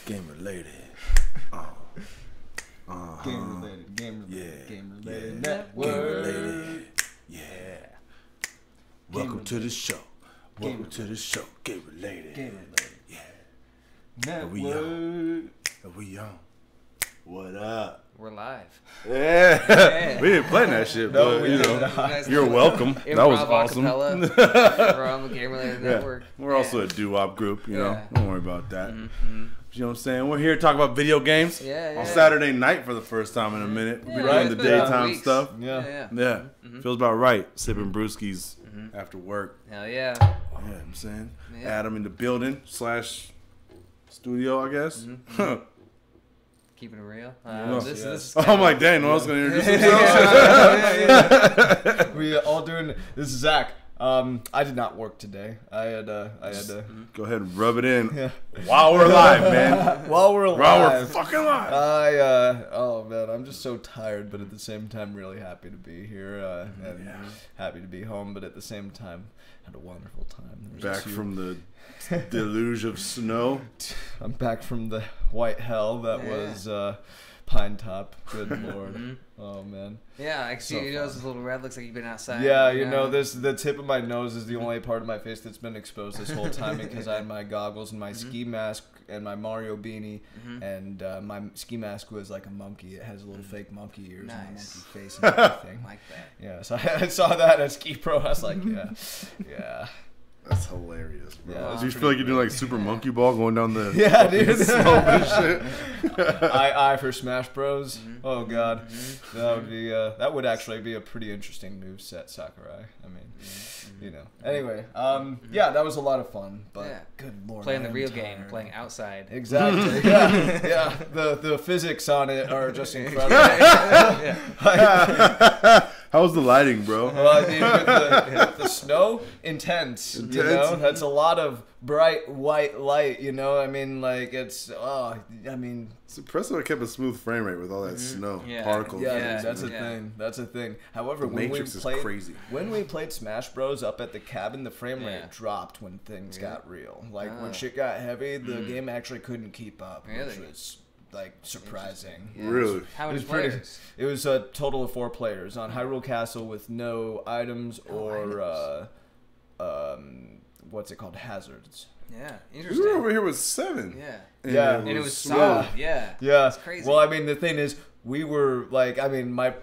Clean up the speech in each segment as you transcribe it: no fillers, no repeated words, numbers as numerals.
Game related. Game related. Game related. Yeah. Game related. Yeah. Network. Game related. Yeah. Welcome to the show. Welcome to the show. Game related. Game related. Yeah. Network. We on. What up? We're live. Yeah. We didn't plan that shit, No, but we you did know, not. you're welcome. That was awesome. We're on the Game Related Network. We're also a doo-wop group, you know. Yeah. Don't worry about that. Mm-hmm. You know what I'm saying? We're here to talk about video games on Saturday night for the first time in a minute. We'll be doing the daytime stuff. Yeah. Mm-hmm. Feels about right. Sipping brewskis after work. Hell yeah. Yeah, I'm saying. Yeah. Adam in the building / studio, I guess. Mm-hmm. Keeping it real. This is I'm like, dang, no one's going to introduce himself. We all doing. This is Zach. I did not work today. I had to. Go ahead and rub it in Yeah. while we're live, man. While we're alive. While we're fucking live. Oh man, I'm just so tired, but at the same time, really happy to be here and happy to be home. But at the same time, had a wonderful time. Back from the deluge of snow. I'm back from the white hell that was Pine Top. Good lord. Oh man. Yeah, I see So your nose is a little red. Looks like you've been outside. Yeah, you know, the tip of my nose is the only part of my face that's been exposed this whole time because I had my goggles and my ski mask and my Mario beanie, and my ski mask was like a monkey. It has a little fake monkey ears and a monkey face and everything. Like that. Yeah, so I saw that at Ski Pro. I was like, yeah. That's hilarious, bro. Yeah, Do you feel like you're doing like Super Monkey Ball going down the Yeah, dude. slope and shit? I for Smash Bros. Oh god, that would be that would actually be a pretty interesting move set, Sakurai. I mean, you know. Anyway, yeah, that was a lot of fun. But good lord, Playing the I'm real tired. game, playing outside. Exactly. Yeah. The physics on it are just incredible. How's the lighting, bro? Well, I mean, with the snow, intense. You know, that's a lot of bright white light. You know, I mean, like it's. I mean, It's impressive. I kept a smooth frame rate with all that snow particles. Yeah, that's a thing. That's a thing. However, The when Matrix we is played, crazy. When we played Smash Bros up at the cabin, the frame rate dropped when things got real. Like when shit got heavy, the game actually couldn't keep up, which was like surprising. Yeah. Really? How many It was pretty- players? It was a total of 4 players on Hyrule Castle with no items or what's it called, hazards. Yeah, We interesting. were over here with 7. Yeah. Yeah. And it was smooth. solid. Yeah. Yeah. It's crazy. Well, I mean, the thing is, we were like, I mean, my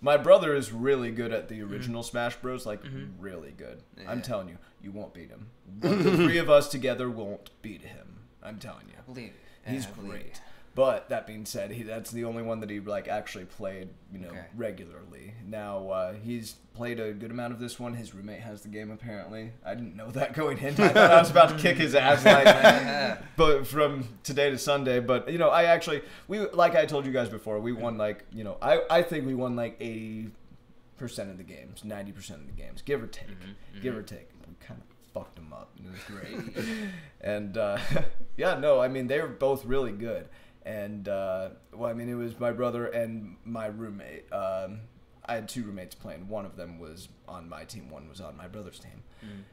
my brother is really good at the original Smash Bros. Like, really good. Yeah. I'm telling you, you won't beat him. The 3 of us together won't beat him. I'm telling you. I believe it. He's I believe great. it. But that being said, that's the only one that he like actually played, you know, regularly. Now he's played a good amount of this one. His roommate has the game apparently. I didn't know that going in. I thought I was about to kick his ass but from today to Sunday. But you know, we like I told you guys before, we won like, you know, I think we won like 80% of the games, 90% of the games, give or take, give or take. We kind of fucked them up. It was great. And yeah, no, I mean they were both really good. And well, I mean it was my brother and my roommate. I had 2 roommates playing. One of them was on my team. One was on my brother's team,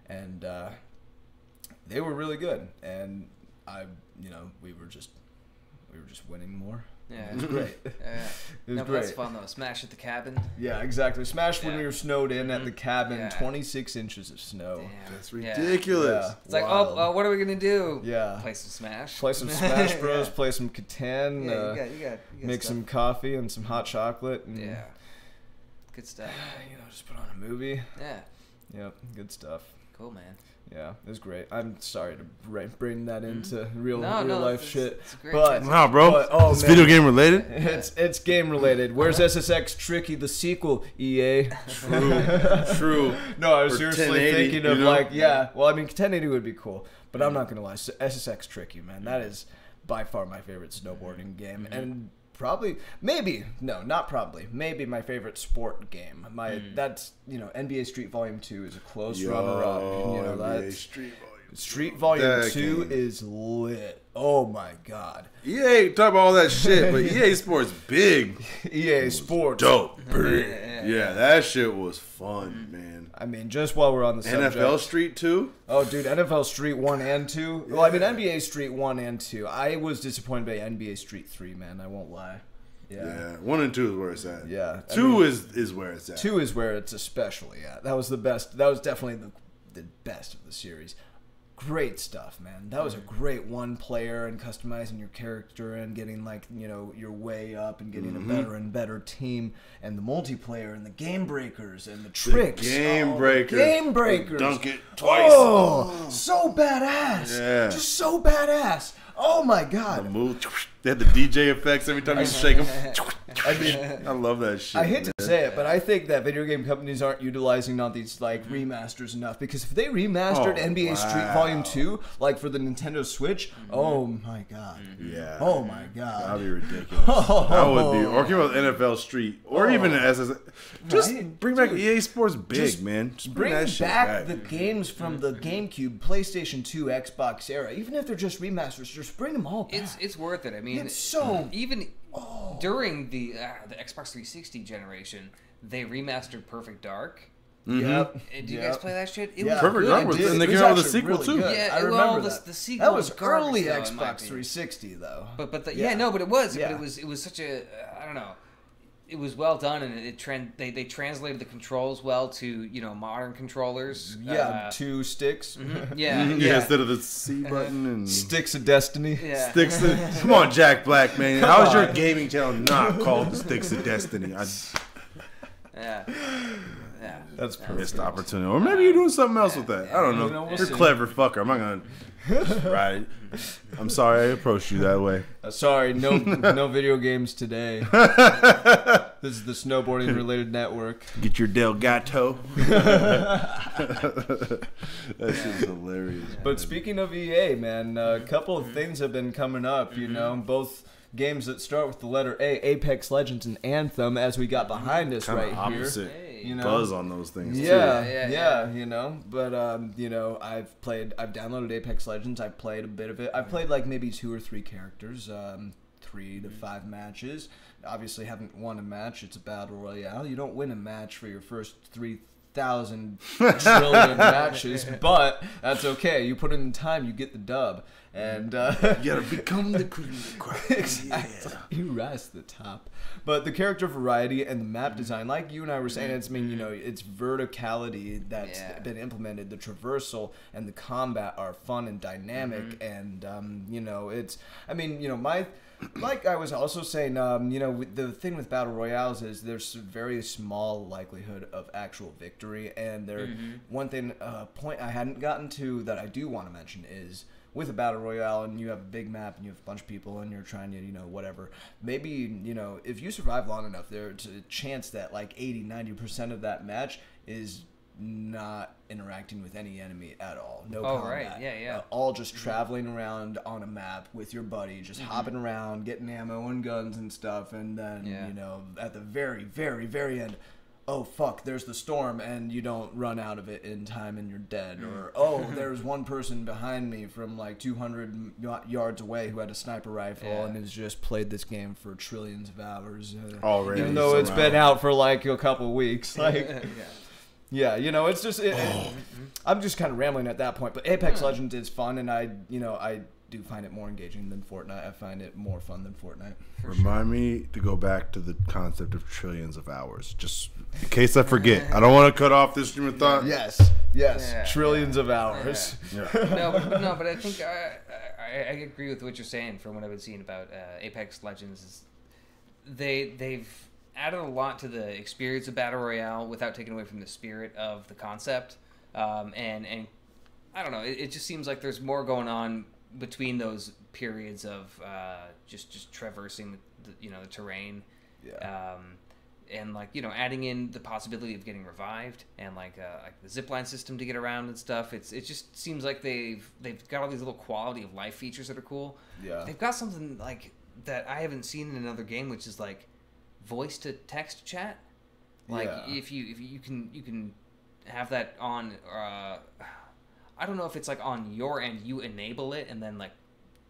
and they were really good. And you know, we were just winning more. Yeah. It was great. Yeah. It was No, but great. that's fun though. Smash at the cabin. Yeah, exactly. Smash when Yeah. we were snowed in at the cabin. Yeah. 26 inches of snow. Damn. That's Yeah. ridiculous. Yeah. It's like, Wild. what are we gonna do? Yeah. Play some Smash. Play some Smash Bros. Play some Catan. Yeah, you got Make stuff. some coffee and some hot chocolate. And, Yeah. Good stuff. you know, just put on a movie. Yeah. Yep, good stuff. Cool, man. Yeah, it was great. I'm sorry to bring that into real No, life it's- shit. it's a great but transition. Wow, bro. But, oh, it's man. video game related? it's game related. Where's SSX Tricky the sequel? EA. True. No, I was Or seriously 1080, thinking of you know? like, yeah. Well, I mean, 1080 would be cool, but I'm not gonna lie. SSX Tricky, man, that is by far my favorite snowboarding game, and probably, maybe my favorite sport game. That's, you know, NBA Street Volume 2 is a close runner up. You know, NBA that's Street Volume. Street Volume That 2 game. is lit. Oh my god. EA talk about all that shit, but EA Sports big. EA Sports. Dope. Yeah. Yeah, that shit was fun, man. I mean, just while we're on the subject. NFL Street 2? Oh, dude, NFL Street 1 and 2. Well, I mean, NBA Street 1 and 2. I was disappointed by NBA Street 3, man. I won't lie. Yeah. 1 and 2 is where it's at. Yeah. 2 is where it's at. 2 is where it's especially at. That was the best. That was definitely the best of the series. Great stuff, man. That was a great one player and customizing your character and getting your way up and getting a better and better team and the multiplayer and the game breakers and the tricks. Game breakers. Game breakers. Dunk it twice. Oh, so badass. Yeah. Just so badass. Oh my god. The move. They had the DJ effects every time you shake them. I mean, I love that shit. I hate to say it, but I think that video game companies aren't utilizing all these remasters enough, because if they remastered NBA Street Volume 2 for the Nintendo Switch, oh my god. Yeah. Oh my god. That'd be ridiculous. That would be. Or came out with NFL Street, or even just bring back EA Sports Big, man. Just bring that shit back the games from the GameCube, PlayStation 2, Xbox era. Even if they're just remasters, just bring them all back. It's worth it. I mean, it's so even during the Xbox 360 generation, they remastered Perfect Dark. Yep. Do you guys play that shit? It was Perfect Dark was, and they came out with a sequel too. Good. Yeah, I remember the sequel. That was garbage, early though, Xbox 360 though. But it was. Yeah. But it was such a I don't know. It was well done, and they translated the controls well to modern controllers. Yeah, 2 sticks. Mm-hmm. Yeah, instead of the C button and Sticks of Destiny. Yeah. Come on, Jack Black, man. How is your gaming channel not called Sticks of Destiny? Yeah. That's perfect. Missed opportunity, or maybe you're doing something else with that. I don't know. You're a clever fucker. I'm not gonna. Right. I'm sorry I approached you that way. Sorry, no video games today. This is the snowboarding related network. Get your Delgato. That shit's hilarious. But speaking of EA, man, a couple of things have been coming up. Both games that start with the letter A, Apex Legends and Anthem, as we got behind us kinda right opposite. here. Buzz on those things. Yeah. But I've downloaded Apex Legends. I've played a bit of it. I've played maybe 2 or 3 characters, 3 to 5 matches. Obviously, haven't won a match. It's a battle royale. You don't win a match for your first 3,000 trillion matches, but that's okay. You put in the time, you get the dub. And you gotta become the cream of the crop. Exactly. You rise to the top. But the character variety and the map design, like you and I were saying, it's verticality that's been implemented. The traversal and the combat are fun and dynamic, and like I was also saying, the thing with battle royales is there's a very small likelihood of actual victory, and one thing, point I hadn't gotten to that I do want to mention is, with a battle royale and you have a big map and you have a bunch of people and you're trying to, whatever, maybe, if you survive long enough, there's a chance that 80-90% of that match is not interacting with any enemy at all. No combat. Right. Yeah. All just traveling around on a map with your buddy, just hopping around, getting ammo and guns and stuff, and then, at the very, very, very end, oh fuck, there's the storm, and you don't run out of it in time and you're dead. Or, oh, there's one person behind me from 200 yards away who had a sniper rifle and has just played this game for trillions of hours. Already. Even though it's been out for a couple weeks. Yeah, it's just... I'm just kind of rambling at that point, but Apex Legends is fun, and I do find it more engaging than Fortnite. I find it more fun than Fortnite. Remind me to go back to the concept of trillions of hours, just in case I forget. I don't want to cut off this stream of thought. Yes, trillions of hours. Yeah. But I think I agree with what you're saying. From what I've been seeing about Apex Legends, is they've added a lot to the experience of battle royale without taking away from the spirit of the concept. And I don't know. It just seems like there's more going on between those periods of just traversing the terrain, and adding in the possibility of getting revived, and the zipline system to get around and stuff. It just seems like they've got all these little quality of life features that are cool. Yeah, they've got something that I haven't seen in another game, which is voice to text chat. If you can have that on. I don't know if it's on your end, you enable it, and then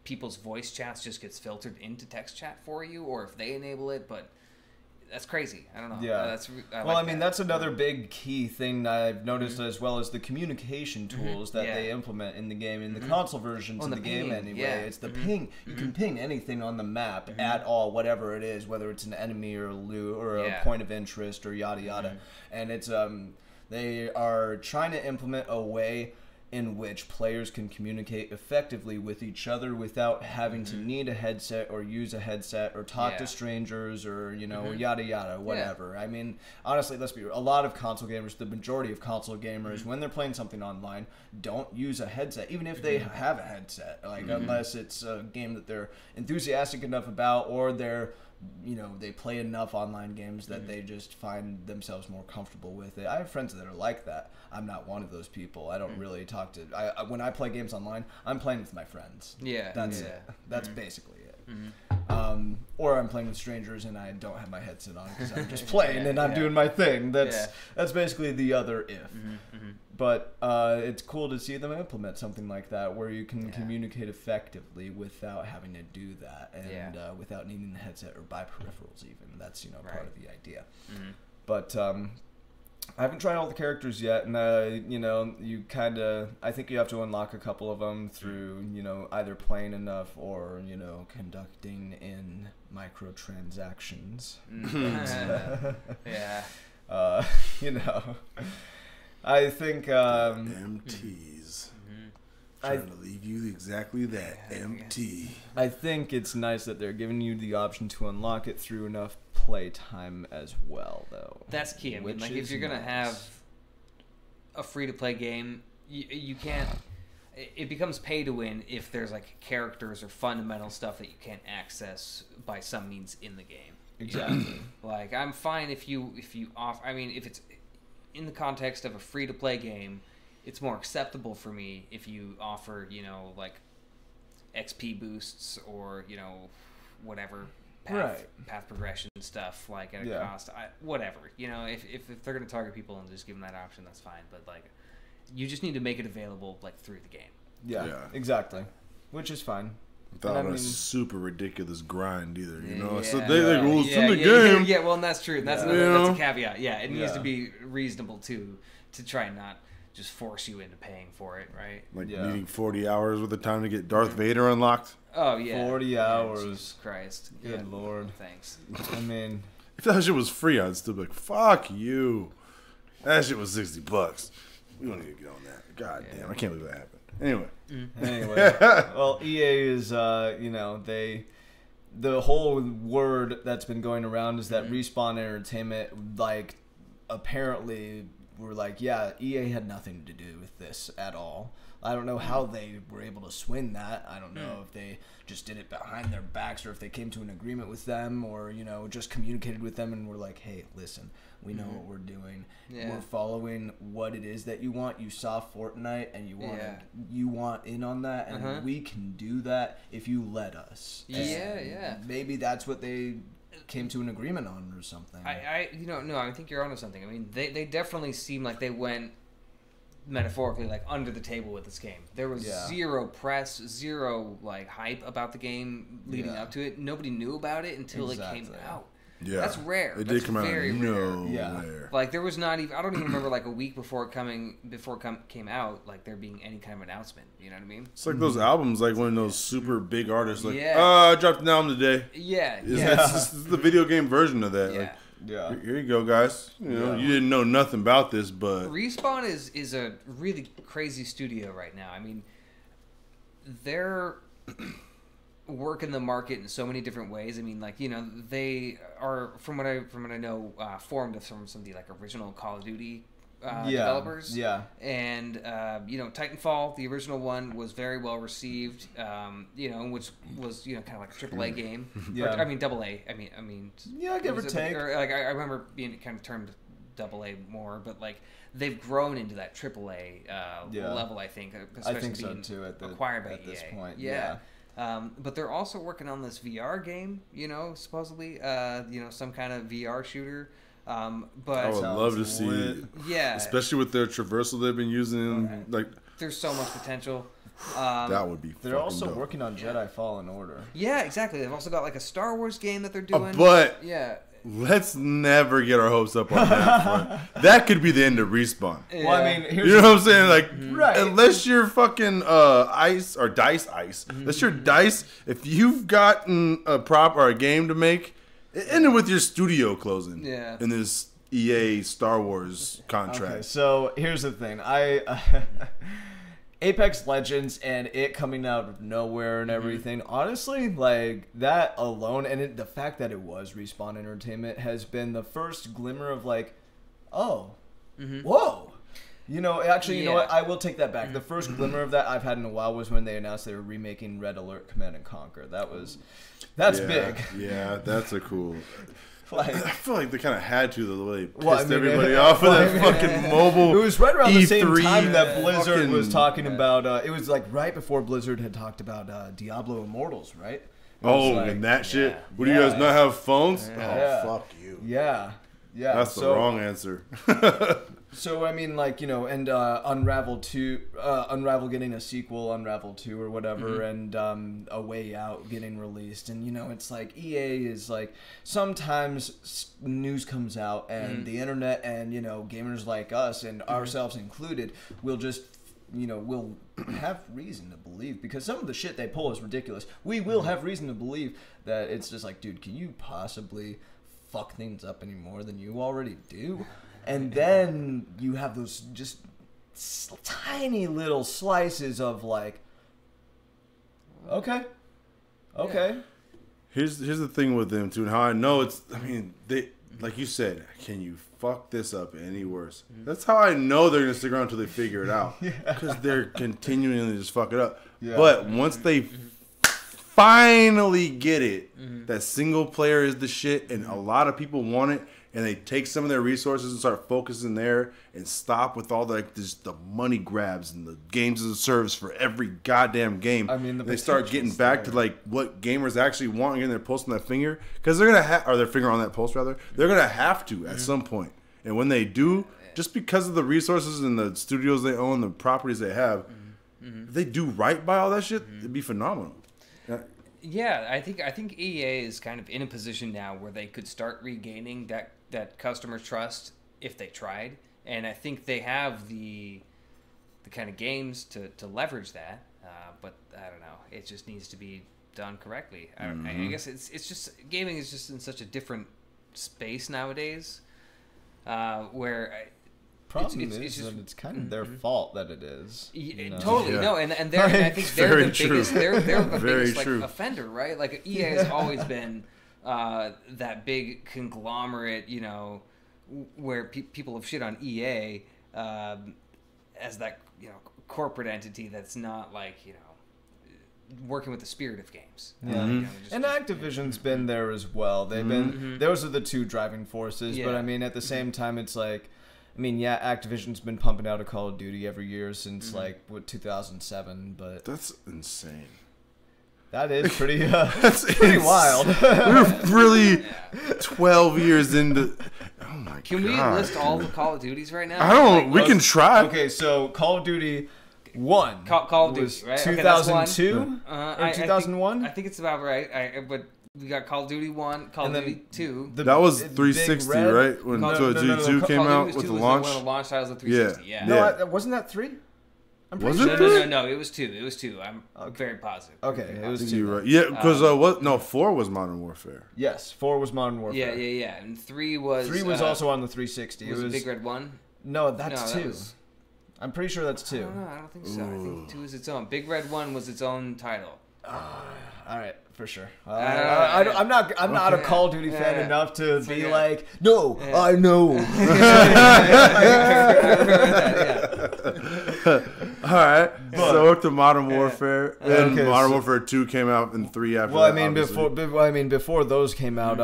people's voice chats just gets filtered into text chat for you, or if they enable it. But that's crazy. I don't know. Yeah. That's another big key thing I've noticed, as well as the communication tools that they implement in the game, in the console versions of the game anyway. Yeah. It's the ping. You can ping anything on the map at all, whatever it is, whether it's an enemy or a loot or a point of interest or yada yada. And it's they are trying to implement a way in which players can communicate effectively with each other without having to need a headset or use a headset or talk to strangers or, yada yada, whatever. I mean, honestly, let's be real. A lot of console gamers, the majority of console gamers, when they're playing something online, don't use a headset, even if they have a headset, unless it's a game that they're enthusiastic enough about, or they're they play enough online games that they just find themselves more comfortable with it. I have friends that are like that. I'm not one of those people. I don't really talk to... when I play games online, I'm playing with my friends. Yeah. That's it. That's basically it. Or I'm playing with strangers and I don't have my headset on because I'm just playing and I'm doing my thing. That's basically the other if. But it's cool to see them implement something like that where you can communicate effectively without having to do that and without needing the headset or buy peripherals even. That's, part of the idea. But I haven't tried all the characters yet, and you I think you have to unlock a couple of them through either playing enough or conducting in microtransactions. I think MTs. Trying to leave you exactly that, MT. I think it's nice that they're giving you the option to unlock it through enough playtime as well, though. That's key. I mean, if you're gonna have a free-to-play game, you can't. It becomes pay to win if there's characters or fundamental stuff that you can't access by some means in the game. Exactly. I'm fine if you offer. I mean, if it's in the context of a free-to-play game, it's more acceptable for me if you offer, XP boosts or, whatever path progression stuff, at a cost. Whatever. If they're going to target people and just give them that option, that's fine. But, you just need to make it available, through the game. Yeah, exactly. Which is fine. Without a super ridiculous grind either, So it's in the game. Yeah, well, and that's true. That's a caveat. Yeah, it needs to be reasonable, too, to try and not just force you into paying for it, right? Needing 40 hours worth of time to get Darth Vader unlocked. Oh, yeah. 40 hours. Jesus Christ. Good Lord. Thanks. I mean... If that shit was free, I'd still be like, fuck you. That shit was $60. We don't need to get on that. God damn, I can't believe that happened. Anyway, well, EA is, the whole word that's been going around is that Respawn Entertainment, apparently were EA had nothing to do with this at all. I don't know how they were able to swing that. I don't know if they just did it behind their backs or if they came to an agreement with them or, just communicated with them and were like, hey, listen, we know what we're doing. Yeah. We're following what it is that you want. You saw Fortnite and you want in on that, and we can do that if you let us. And maybe that's what they came to an agreement on or something. I think you're onto something. I mean, they definitely seem like they went metaphorically under the table with this game. There was zero press, zero hype about the game leading up to it. Nobody knew about it until it came out. Yeah, that's rare. It did come out of nowhere. There was not even. I don't even remember a week before it came out. There being any kind of announcement. You know what I mean? It's those albums, when those super big artists I dropped an album today. It's the video game version of that. Here you go, guys. You didn't know nothing about this, but Respawn is a really crazy studio right now. I mean, they're working the market in so many different ways. I mean, they are, from what I know, formed from some of the original Call of Duty developers. Yeah. And Titanfall, the original one, was very well received. Which was kind of like a AAA game. Yeah. Or, I mean AA. I mean. Yeah, give or take. I remember being kind of termed AA more, but they've grown into that AAA level. I think. Especially I think so too. Acquired by at this EA. point. Yeah. But they're also working on this VR game, supposedly, some kind of VR shooter. But I would love to see it. Yeah. Especially with their traversal they've been using. There's so much potential. That would be They're also dope. working on Jedi Fallen Order. Yeah, exactly. They've also got a Star Wars game that they're doing. But let's never get our hopes up on that front. That could be the end of Respawn. Yeah. Well, I mean, you know what I'm saying? Like, unless you're fucking Dice, unless you're Dice, if you've gotten a prop or a game to make, it ended with your studio closing. Yeah. In this EA Star Wars contract. Okay, so here's the thing. Apex Legends and it coming out of nowhere and everything, honestly, like, that alone, and the fact that it was Respawn Entertainment has been the first glimmer of, like, whoa. You know, actually, you know what? I will take that back. The first glimmer of that I've had in a while was when they announced they were remaking Red Alert Command & Conquer. That's big. Yeah, that's a cool... Like, I feel like they kind of had to, the way they pissed everybody off with that fucking mobile. It was right around the same E3 time that Blizzard was talking about. It was like right before Blizzard had talked about Diablo Immortals, right? And that shit. Would you guys not have phones? Yeah. Oh, fuck you. Yeah. That's the wrong answer. So I mean, like, you know, and Unravel getting a sequel, Unravel 2 or whatever, and A Way Out getting released, and you know, it's like EA is like, sometimes news comes out and the internet and, you know, gamers like us and ourselves included will just, you know, will have reason to believe, because some of the shit they pull is ridiculous. We will have reason to believe that it's just like, dude, can you possibly fuck things up any more than you already do? And then you have those just tiny little slices of like, okay. Here's the thing with them too, and how I know it's. I mean, they, like you said, can you fuck this up any worse? That's how I know they're gonna stick around until they figure it out, because they're continuing to just fuck it up. Yeah. But once they finally get it, that single player is the shit, and a lot of people want it. And they take some of their resources and start focusing there and stop with all the money grabs and the games as a service for every goddamn game. I mean, they start getting back to like what gamers actually want and getting their pulse on that finger, because they're gonna or their finger on that pulse rather. They're gonna have to at some point. And when they do, just because of the resources and the studios they own, the properties they have, if they do right by all that shit, it'd be phenomenal. Yeah, I think EA is kind of in a position now where they could start regaining that customer trust if they tried, and I think they have the kind of games to leverage that. But I don't know, it just needs to be done correctly. I guess it's just gaming is just in such a different space nowadays, where. It's kind of their fault that it is. You know? Totally, no, and they're, I think they're the biggest. They're the biggest like offender, right? Like EA has always been that big conglomerate, you know, where people have shit on EA as that, you know, corporate entity that's not like, you know, working with the spirit of games. Yeah, you know, and Activision's been there as well. They've been those are the two driving forces. Yeah. But I mean, at the same time, it's like. I mean, yeah, Activision's been pumping out a Call of Duty every year since, 2007, but... That's insane. That is pretty, that's pretty wild. We're really 12 years into... Oh, my God. Can we list all the Call of Duties right now? I don't... we can try. Okay, so Call of Duty 1 Call of Duty, right? 2002 or 2001? I think it's about right, but... We got Call of Duty 1, Call of Duty 2. That was 360, right? When Call of Duty 2 came out with the launch? One of the launch titles of 360, yeah. No, wasn't that 3? I'm pretty sure. No, it was 2. It was 2. I'm very positive. Okay, it was 2. Right. Yeah, because 4 was Modern Warfare. Yes, 4 was Modern Warfare. Yeah. And 3 was... 3 was also on the 360. Was it Big Red 1? No, that's 2. I'm pretty sure that's 2. I don't think so. I think 2 is its own. Big Red 1 was its own title. All right, for sure. I'm not a Call of Duty fan enough to be like, no, I know. All right, so we're up to Modern Warfare, and Modern Warfare 2 came out, and 3 after. Well, before those came out,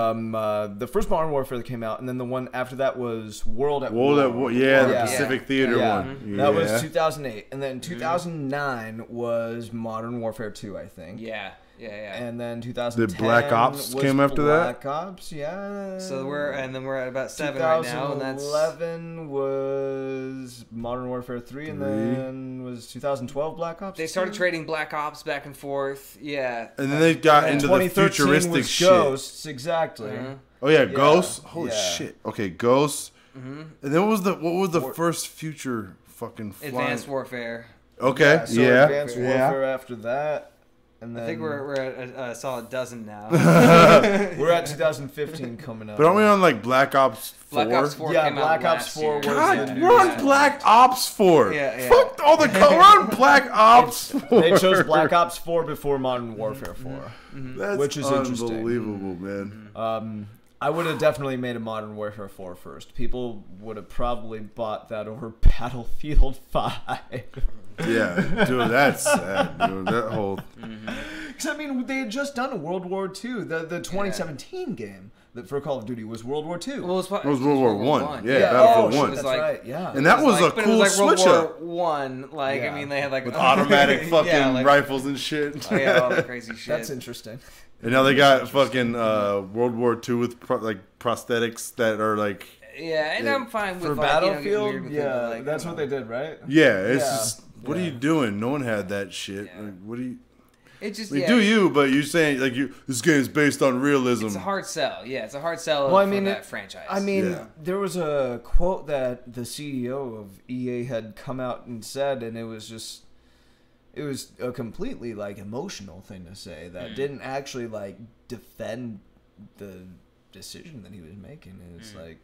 the first Modern Warfare that came out, and then the one after that was World at War. Yeah, the Pacific Theater one. Yeah. That was 2008, and then 2009 was Modern Warfare 2, I think. Yeah. And then 2010 the Black Ops came after that. Black Ops, yeah. So we're at about 7 right now, and that's 2011 was Modern Warfare 3, and then was 2012 Black Ops. They started trading Black Ops back and forth, yeah. And then they got into the futuristic was shit. Ghosts, exactly. Oh yeah, Ghosts. Holy shit. Okay, Ghosts. Mm-hmm. And then what was the first future fucking flying? Advanced Warfare. Okay. So Advanced Warfare after that. And then I think we're at a solid dozen now. We're at 2015 coming up. But aren't we on like Black Ops 4? Black Ops 4 Yeah, came Black out Ops last 4 year. was God, we're on Black Ops 4. Yeah. Fuck all the we're on Black Ops 4. They chose Black Ops 4 before Modern Warfare 4. That's which is unbelievable, man. I would have definitely made a Modern Warfare 4 first. People would have probably bought that over Battlefield 5. Yeah, dude, that's sad, dude. That whole... Because, I mean, they had just done World War II. The 2017 game that for Call of Duty was World War II. Well, it was World War One. Yeah, Battlefield 1. That's That's like, right, yeah. And that was a cool switch up. World War One. Like, I mean, they had like... With automatic fucking like, rifles and shit. Oh, yeah, all the crazy shit. That's interesting. And now they got fucking World War II with prosthetics that are like... Yeah, and I'm fine with for like, Battlefield. That's what they did, right? Yeah, it's just... What are you doing? No one had that shit. Yeah. Like, what are you... It just do you, but you're saying like this game is based on realism. It's a hard sell. Yeah, it's a hard sell for that franchise. I mean, there was a quote that the CEO of EA had come out and said, and it was a completely like emotional thing to say that didn't actually like defend the decision that he was making. And it's like,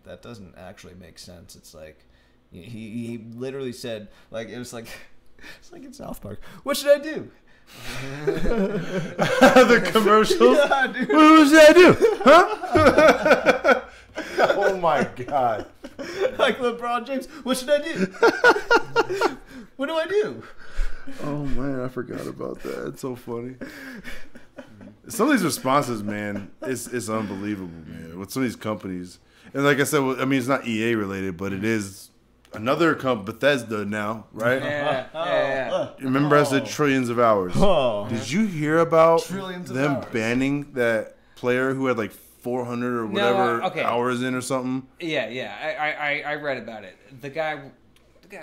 that doesn't actually make sense. It's like he literally said, like, it was like it's like in South Park. What should I do? The commercials. Yeah, dude. What should I do? Huh? Oh my god. Like LeBron James. What should I do? What do I do? Oh man, I forgot about that. It's so funny. Some of these responses, man, it's unbelievable, man. With some of these companies, and like I said, I mean, it's not EA related, but it is. Another Bethesda now, right? Yeah. Remember I said trillions of hours. Oh. Did you hear about Trillions of them hours. banning that player who had like 400 or whatever hours in or something? Yeah. I read about it. The guy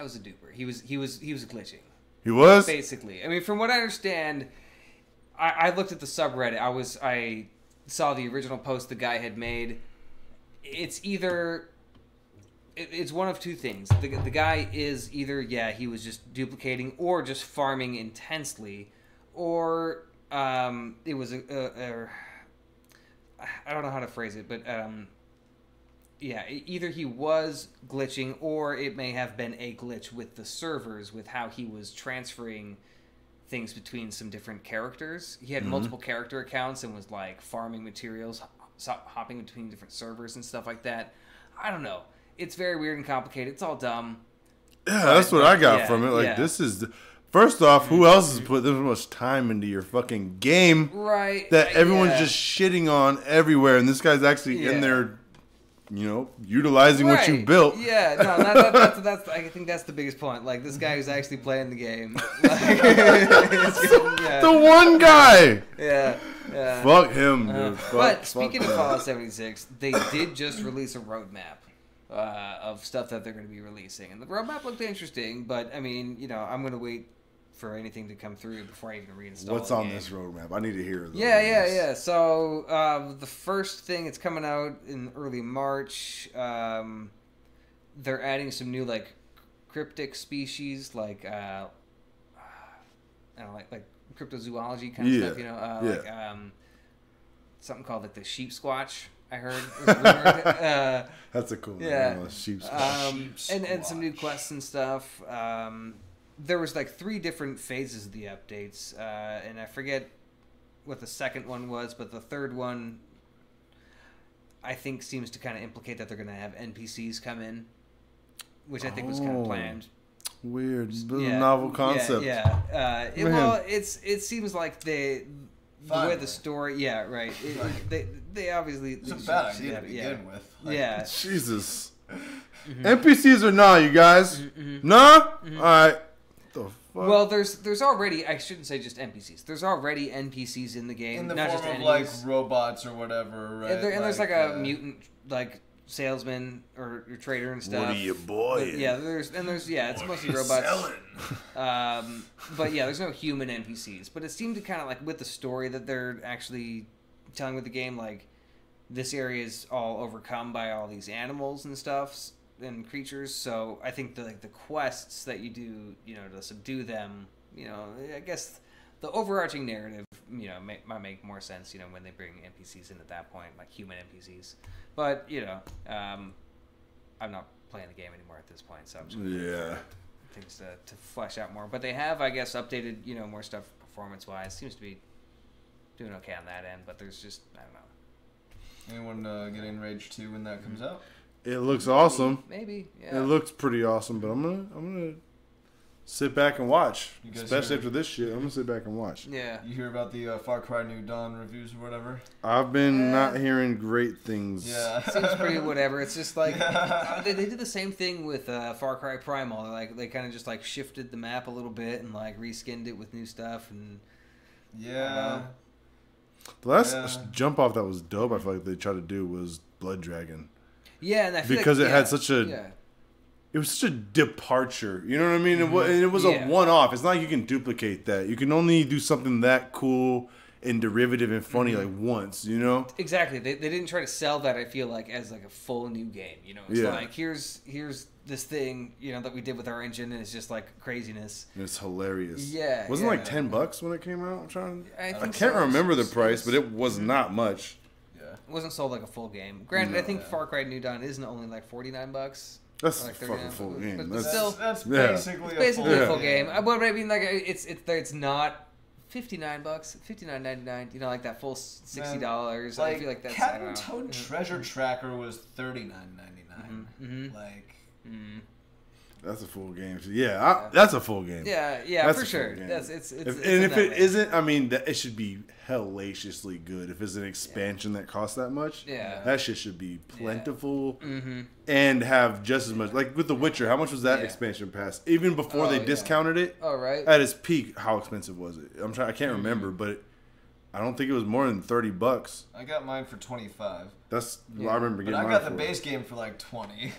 was a duper. He was glitching. He was? Basically. I mean, from what I understand, I looked at the subreddit. I saw the original post the guy had made. It's either... It's one of two things. The guy is either, he was just duplicating or just farming intensely, or it was I don't know how to phrase it, but either he was glitching or it may have been a glitch with the servers with how he was transferring things between some different characters. He had multiple character accounts and was like farming materials, hopping between different servers and stuff like that. I don't know. It's very weird and complicated. It's all dumb. Yeah, that's what I got from it. Like, this is... First off, who else has put this much time into your fucking game? Right. That everyone's just shitting on everywhere, and this guy's actually in there, utilizing what you built. Yeah, no, that's I think that's the biggest point. Like, this guy who's actually playing the game. Like, the one guy! Yeah. Fuck him, dude. But speaking of Fallout 76, they did just release a roadmap. Of stuff that they're going to be releasing. And the roadmap looked interesting, but, I mean, I'm going to wait for anything to come through before I even reinstall What's on this roadmap? I need to hear. Yeah. So, the first thing, it's coming out in early March. They're adding some new, like, cryptic species, like, I don't know, like cryptozoology kind of stuff, like, something called, like, the sheep squatch. I heard. That's a cool name. Sheep and some new quests and stuff. There was like 3 different phases of the updates, and I forget what the second one was, but the third one I think seems to kind of implicate that they're going to have NPCs come in, which I think was kind of planned. Weird, novel concept. It seems like the way the story, right. They obviously... It's a bad idea to begin with. Like, Jesus. NPCs or not, you guys? Nah? Alright. The fuck? Well, there's already... I shouldn't say just NPCs. There's already NPCs in the game. In the not form just of, enemies. like, robots or whatever, right? And there's, like, a mutant, like... salesman or trader and stuff. What are you, boy? It's mostly robots. But there's no human NPCs. But it seemed to kind of like with the story that they're actually telling with the game, like this area is all overcome by all these animals and stuff and creatures. So I think the quests that you do, to subdue them, I guess the overarching narrative, might make more sense, when they bring NPCs in at that point, like human NPCs. But I'm not playing the game anymore at this point, so I'm just waiting for things to flesh out more. But they have, I guess, updated, more stuff performance-wise. Seems to be doing okay on that end, but there's just, I don't know. Anyone getting Rage 2 when that comes out? It looks awesome. Maybe, yeah. It looks pretty awesome, but I'm gonna sit back and watch. Especially after this shit, I'm gonna sit back and watch. Yeah. You hear about the Far Cry New Dawn reviews or whatever? I've been not hearing great things. Yeah. Seems pretty whatever. It's just like they did the same thing with Far Cry Primal. They kind of just like shifted the map a little bit and like reskinned it with new stuff and The last jump off that was dope, I feel like they tried to do was Blood Dragon. Yeah, and I feel because like, it had such a it was such a departure. You know what I mean? Mm-hmm. It was a one-off. It's not like you can duplicate that. You can only do something that cool and derivative and funny like once, Exactly. They didn't try to sell that, I feel like, as like a full new game. It's like here's this thing, that we did with our engine, and it's just like craziness. And it's hilarious. Yeah. Wasn't it like $10 when it came out? I can't so. remember the price, but it was not much. Yeah. It wasn't sold like a full game. Granted, I think Far Cry New Dawn isn't only like $49. That's like a fucking full game. But still, that's basically a full game. But I mean, like it's not $59, $59.99. Like that full $60. Like, I feel like that's Cat and Toad Treasure Tracker was $39.99. Mm-hmm. Like. That's a full game. That's a full game. Yeah, that's for sure. It's if it isn't, I mean, it should be hellaciously good. If it's an expansion that costs that much, that shit should be plentiful and have just as much. Like with The Witcher, how much was that expansion pass? Even before they discounted it, at its peak, how expensive was it? I can't remember, but I don't think it was more than $30. I got mine for $25. That's I remember getting. But mine I got the for. Base game for like $20.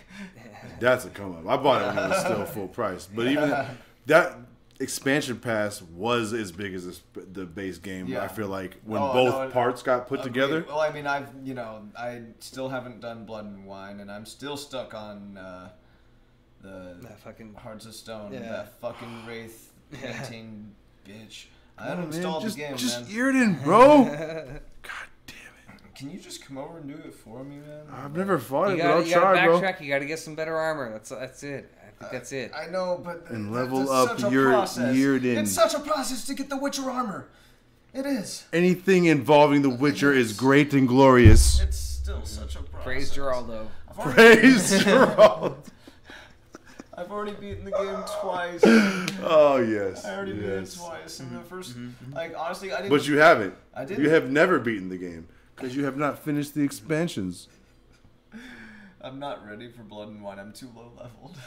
That's a come up. I bought it when it was still full price, but even that expansion pass was as big as the base game. Yeah. I feel like when both parts got put together. Well, I mean, I still haven't done Blood and Wine, and I'm still stuck on that fucking Hearts of Stone. That fucking Wraith painting bitch. I uninstalled the game, just man. Irden, bro. God damn it. Can you just come over and do it for me, man? I've never fought it, but I'll try, bro. You gotta get some better armor. That's it. I think that's it. I know, but and level up your Irden. It's such a process to get the Witcher armor. It is. Anything involving the Witcher is great and glorious. It's still such a process. Praise Geraldo. Praise Geraldo. I've already beaten the game twice. Oh yes. I already beat it twice in the first. Like honestly, I didn't. But you haven't. I didn't. You have never beaten the game because you have not finished the expansions. I'm not ready for Blood and Wine. I'm too low leveled.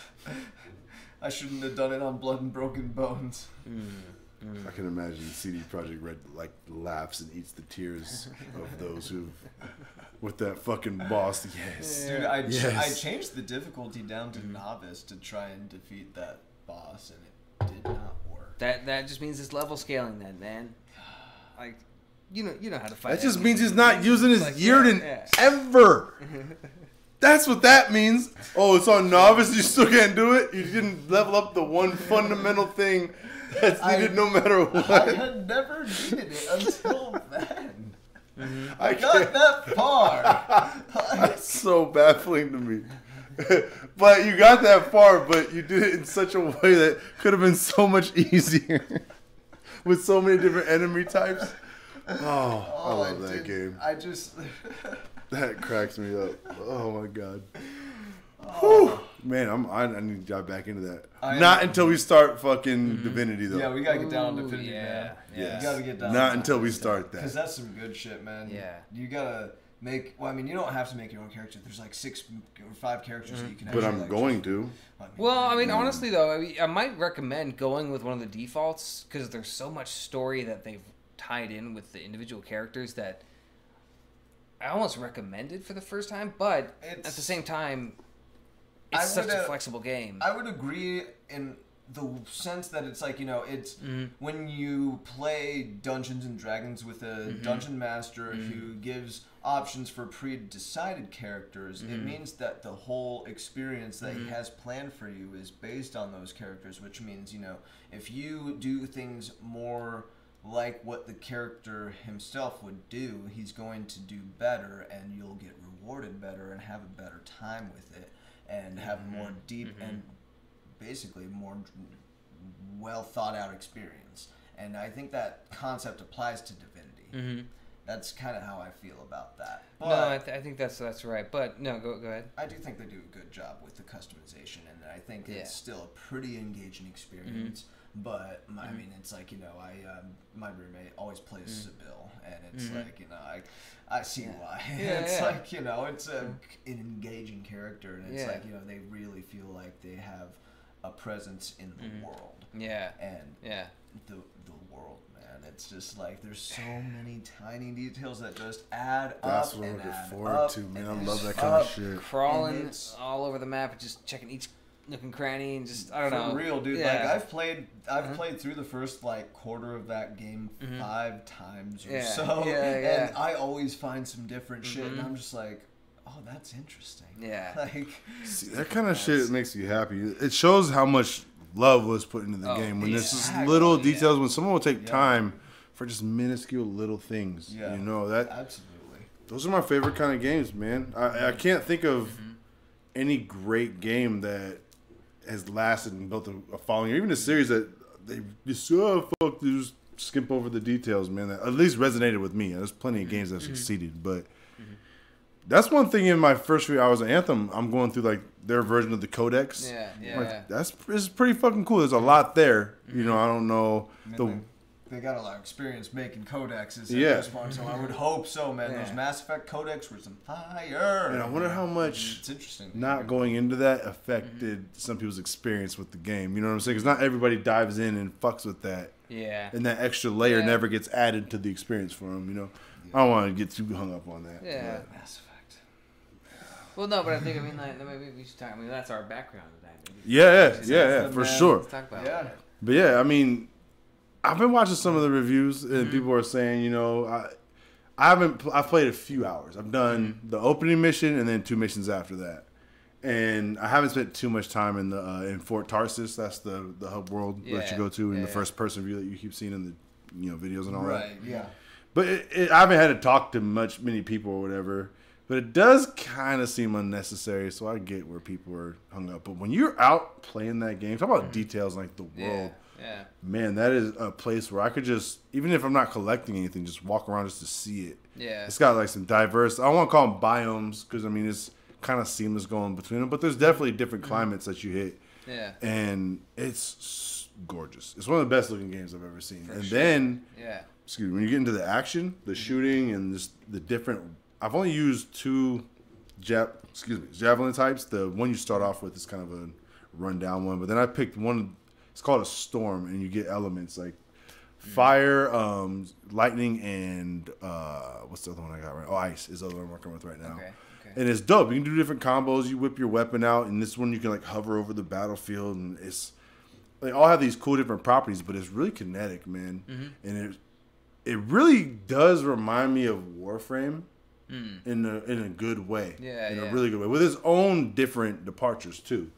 I shouldn't have done it on Blood and Broken Bones. I can imagine CD Projekt Red like laughs and eats the tears of those who, with that fucking boss. Yes, dude. I changed the difficulty down to novice to try and defeat that boss, and it did not work. That just means it's level scaling, then, man. Like, you know how to fight. That just means he's not using his Irden ever. That's what that means. Oh, it's on novice. You still can't do it. You didn't level up the one fundamental thing that's needed no matter what. I had never needed it until then. I got that far. That's so baffling to me. But you got that far, but you did it in such a way that could have been so much easier. With so many different enemy types. Oh, I love that game. I just... That cracks me up. Oh my god. Whew. Man, I need to dive back into that. Not until we start fucking Divinity though. Yeah, we gotta get down on Divinity, man. Yeah. You gotta get down. Not until we start that. Because that's some good shit, man. Yeah. You gotta make. Well, I mean, you don't have to make your own character. There's like 6 or 5 characters that you can. But I'm going to. Well, I mean, honestly though, I might recommend going with one of the defaults because there's so much story that they've tied in with the individual characters that I almost recommend it for the first time, but at the same time, it's such a flexible game. I would agree in the sense that it's like, it's when you play Dungeons and Dragons with a dungeon master who gives options for pre-decided characters, it means that the whole experience that he has planned for you is based on those characters, which means, if you do things more like what the character himself would do, he's going to do better, and you'll get rewarded better and have a better time with it and have a more deep and basically more well thought out experience. And I think that concept applies to Divinity. That's kind of how I feel about that. But no, I think that's right. But no, go ahead. I do think they do a good job with the customization, and I think it's still a pretty engaging experience. But I mean, it's like my roommate always plays Sibyl, and it's like I see why. It's like it's an engaging character, and it's like they really feel like they have a presence in the world. And the world. It's just like there's so many tiny details that just add up. That's what I'm looking forward to, man. I love that kind of shit. Crawling all over the map and just checking each nook and cranny and just I don't know. For real, dude. Like I've played through the first quarter of that game 5 times or so, and I always find some different shit, and I'm just like, oh, that's interesting. See, that kind of shit makes you happy. It shows how much love was put into the game when there's just little details, when someone will take time for just minuscule little things. That absolutely, those are my favorite kind of games, man. I can't think of any great game that has lasted and built a following, or even a series that they just just skip over the details, man, that at least resonated with me. There's plenty of games that have succeeded, but that's one thing. In my first few hours of Anthem, I'm going through their version of the codex. It's pretty fucking cool. There's a lot there. I don't know. They got a lot of experience making codexes at this point, so I would hope so, man. Those Mass Effect codex were some fire. And I wonder how much it's interesting. Not going into that affected some people's experience with the game. You know what I'm saying? Because not everybody dives in and fucks with that. And that extra layer never gets added to the experience for them. I don't want to get too hung up on that. Mass Effect. Well, no, but I think maybe we should talk. I mean, that's our background today. Yeah, for sure. Let's talk about it. But I mean, I've been watching some of the reviews, and people are saying, I've played a few hours. I've done the opening mission and then 2 missions after that, and I haven't spent too much time in Fort Tarsis. That's the hub world that you go to in the first person view that you keep seeing in the videos and all that. Right. Yeah. But I haven't had to talk to many people or whatever. But it does kind of seem unnecessary, so I get where people are hung up. But when you're out playing that game, talk about details like the world. Man, that is a place where I could just, even if I'm not collecting anything, just walk around just to see it. It's got some diverse, I don't want to call them biomes, because I mean, it's kind of seamless going between them. But there's definitely different climates that you hit. And it's gorgeous. It's one of the best looking games I've ever seen. Then, excuse me, when you get into the action, the shooting, and just the different... I've only used 2 javelin types. The one you start off with is kind of a rundown one, but then I picked one. It's called a storm, and you get elements like fire, lightning, and what's the other one I got right? Oh, ice is the other one I'm working with right now. And it's dope. You can do different combos. You whip your weapon out, and this one you can hover over the battlefield, and they all have these cool different properties, but it's really kinetic, man. And it really does remind me of Warframe. In a good way, in a really good way, with its own different departures too.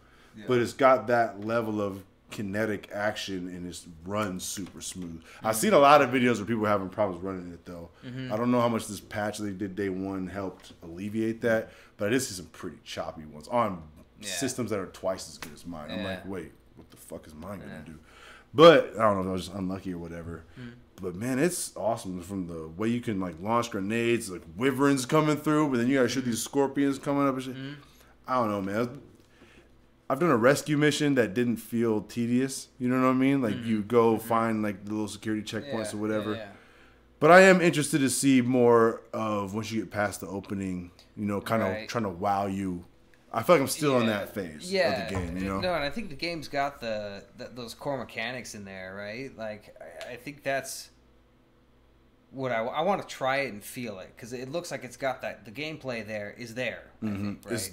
But it's got that level of kinetic action, and it runs super smooth. I've seen a lot of videos where people are having problems running it though. I don't know how much this patch they did day 1 helped alleviate that, but I did see some pretty choppy ones on systems that are twice as good as mine. I'm like, wait, what the fuck is mine gonna do? But I don't know if I was just unlucky or whatever. But man, it's awesome from the way you can launch grenades, wyverns coming through, but then you gotta shoot these scorpions coming up and shit. I don't know, man. I've done a rescue mission that didn't feel tedious. You know what I mean? You go find the little security checkpoints or whatever. But I am interested to see more of once you get past the opening. Kind of trying to wow you. I feel like I'm still in that phase of the game, No, and I think the game's got those core mechanics in there, right? I think that's what I want to try it and feel it, because it looks like it's got the gameplay there is there. I think, right? It's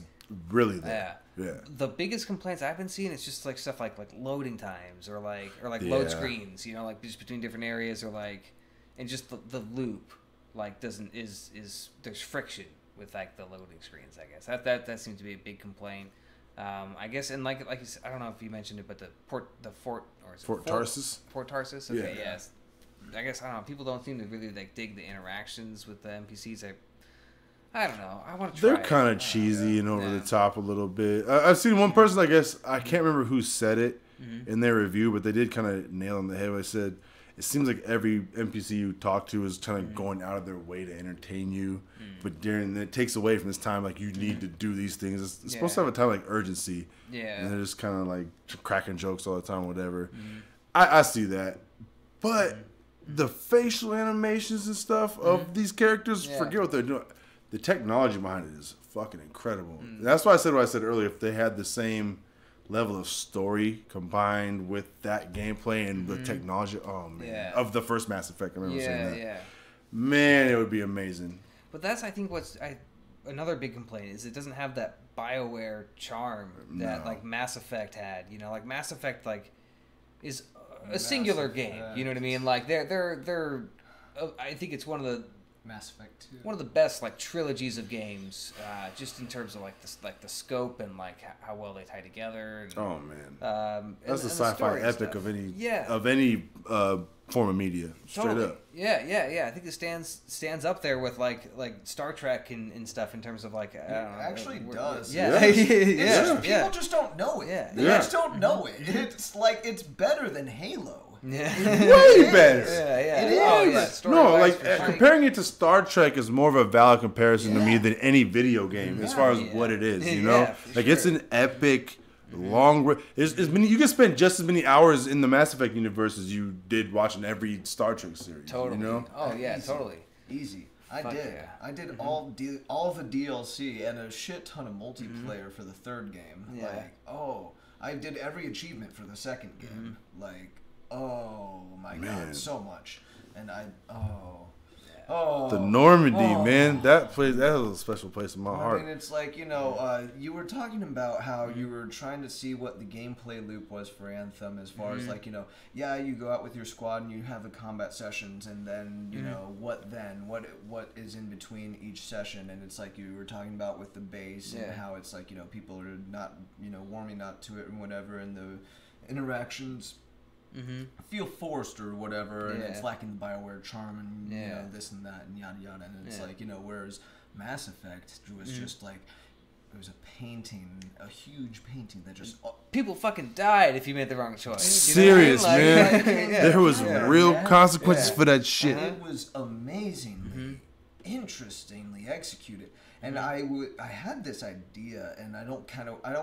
really there. Yeah. The biggest complaints I've been seeing is just stuff like loading times or load screens, just between different areas, or and just the loop. like doesn't is there's friction with like the loading screens. I guess that seems to be a big complaint. I guess, and like you said, I don't know if you mentioned it, but Fort Tarsus. Fort Tarsus. Okay, Yeah. yes. I guess I don't know. People don't seem to really like dig the interactions with the NPCs. I don't know. I want to try. They're kind of cheesy and over the top a little bit. I've seen one person, I guess, I can't remember who said it in their review, but they did kind of nail on the head. I said, it seems like every NPC you talk to is kind of going out of their way to entertain you, but it takes away from this time, like, you need to do these things. It's supposed to have a time, like, urgency. Yeah. And they're just kind of, like, cracking jokes all the time, whatever. I see that. But the facial animations and stuff of these characters, forget what they're doing. The technology behind it is fucking incredible. That's why I said what I said earlier. If they had the same level of story combined with that gameplay and the technology, of the first Mass Effect, I remember saying that. Yeah. Man, it would be amazing. But that's, I think, another big complaint is it doesn't have that BioWare charm that like Mass Effect had. You know, like Mass Effect is a singular game. You know what I mean? Like they're I think it's one of the Mass Effect 2. One of the best like trilogies of games, just in terms of like the scope and like how well they tie together. And, oh man, that's a sci-fi epic of any form of media. Straight up. Yeah. I think it stands up there with like Star Trek and stuff in terms of like. I don't know, actually does. Yeah. People just don't know it. Yeah. They just don't know it. It's like it's better than Halo. Yeah. Way better. Yeah. It is. Oh, yeah. No, like comparing it to Star Trek is more of a valid comparison to me than any video game as far as what it is. You know, like it's an epic, long. You can spend just as many hours in the Mass Effect universe as you did watching every Star Trek series. Totally. You know? Oh yeah, totally. Easy. I did all the DLC and a shit ton of multiplayer for the third game. Yeah. I did every achievement for the second game. Oh my god, so much. And the Normandy, man, that has a special place in my heart. I mean, it's like, you were talking about how you were trying to see what the gameplay loop was for Anthem as far as like, you go out with your squad and you have the combat sessions and then, what is in between each session. And it's like you were talking about with the base and how it's like, people are not, warming up to it and whatever, and the interactions feel forced or whatever, and it's lacking the BioWare charm and this and that and yada yada, and it's like whereas Mass Effect was just like it was a huge painting that just people fucking died if you made the wrong choice. Serious, man. There was real consequences for that shit. It was amazingly, interestingly executed. And I had this idea, and I don't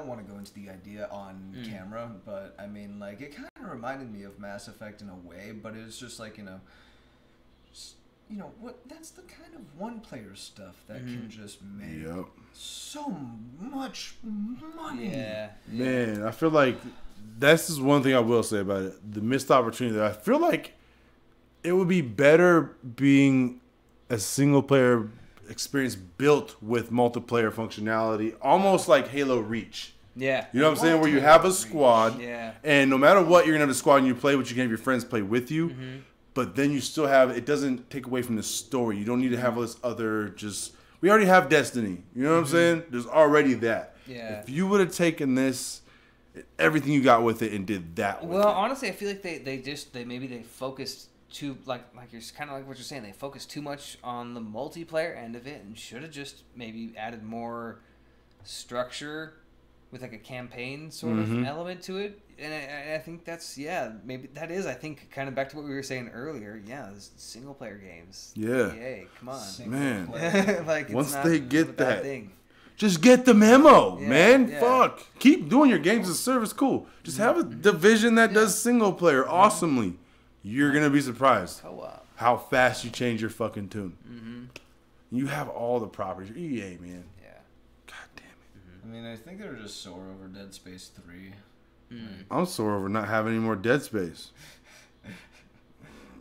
want to go into the idea on camera, but I mean, like, it kind of reminded me of Mass Effect in a way, but it's just like, that's the kind of one-player stuff that can just make so much money. Yeah. Man, I feel like this is one thing I will say about it. The missed opportunity. I feel like it would be better being a single-player experience built with multiplayer functionality, almost like Halo Reach. Yeah. You know what I'm saying? Where you have a squad, and no matter what, you're going to have a squad and you play, but you can have your friends play with you. But then you still have, it doesn't take away from the story. You don't need to have all this other we already have Destiny. You know what I'm saying? There's already that. Yeah. If you would have taken this, everything you got with it and did that with it. Well, honestly, I feel like they focused too, like you're kind of like what you're saying. They focused too much on the multiplayer end of it and should have just maybe added more structure with like a campaign sort of element to it. And I think that's maybe that is, I think, kind of back to what we were saying earlier. Yeah, single player games. Yeah. Yay, come on, man. Like once they get that thing. Just get the memo, man. Yeah. Fuck. Keep doing your games as a service. Cool. Just have a division that does single player awesomely. You're going to be surprised how fast you change your fucking tune. You have all the properties. EA, man. Yeah. God damn it. I mean, I think they're just sore over Dead Space 3. I'm sore over not having any more Dead Space.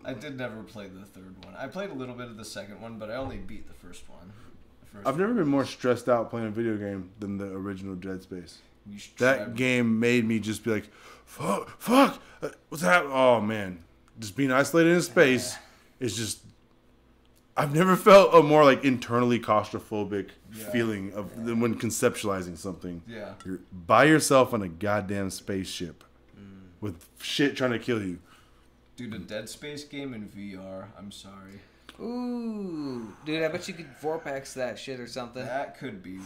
I did never play the third one. I played a little bit of the second one, but I only beat the first one. I've never been more stressed out playing a video game than the original Dead Space. That game made me just be like, fuck, what's happening? Oh, man. Just being isolated in space is just, I've never felt a more like internally claustrophobic feeling than when conceptualizing something. Yeah. You're by yourself on a goddamn spaceship with shit trying to kill you. Dude, a Dead Space game in VR. I'm sorry. Ooh, dude, I bet you could Vorpax that shit or something. That could be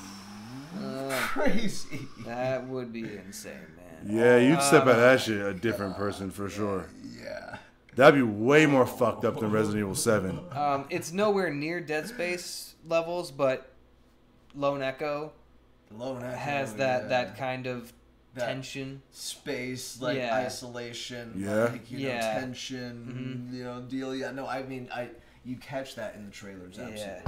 crazy. That would be insane, man. Yeah, you'd step at that shit a different person for sure. Yeah. That'd be way more fucked up than Resident Evil 7. It's nowhere near Dead Space levels, but Lone Echo has that kind of tension, space, like isolation, like, tension, deal. Yeah, no, I mean, you catch that in the trailers, absolutely.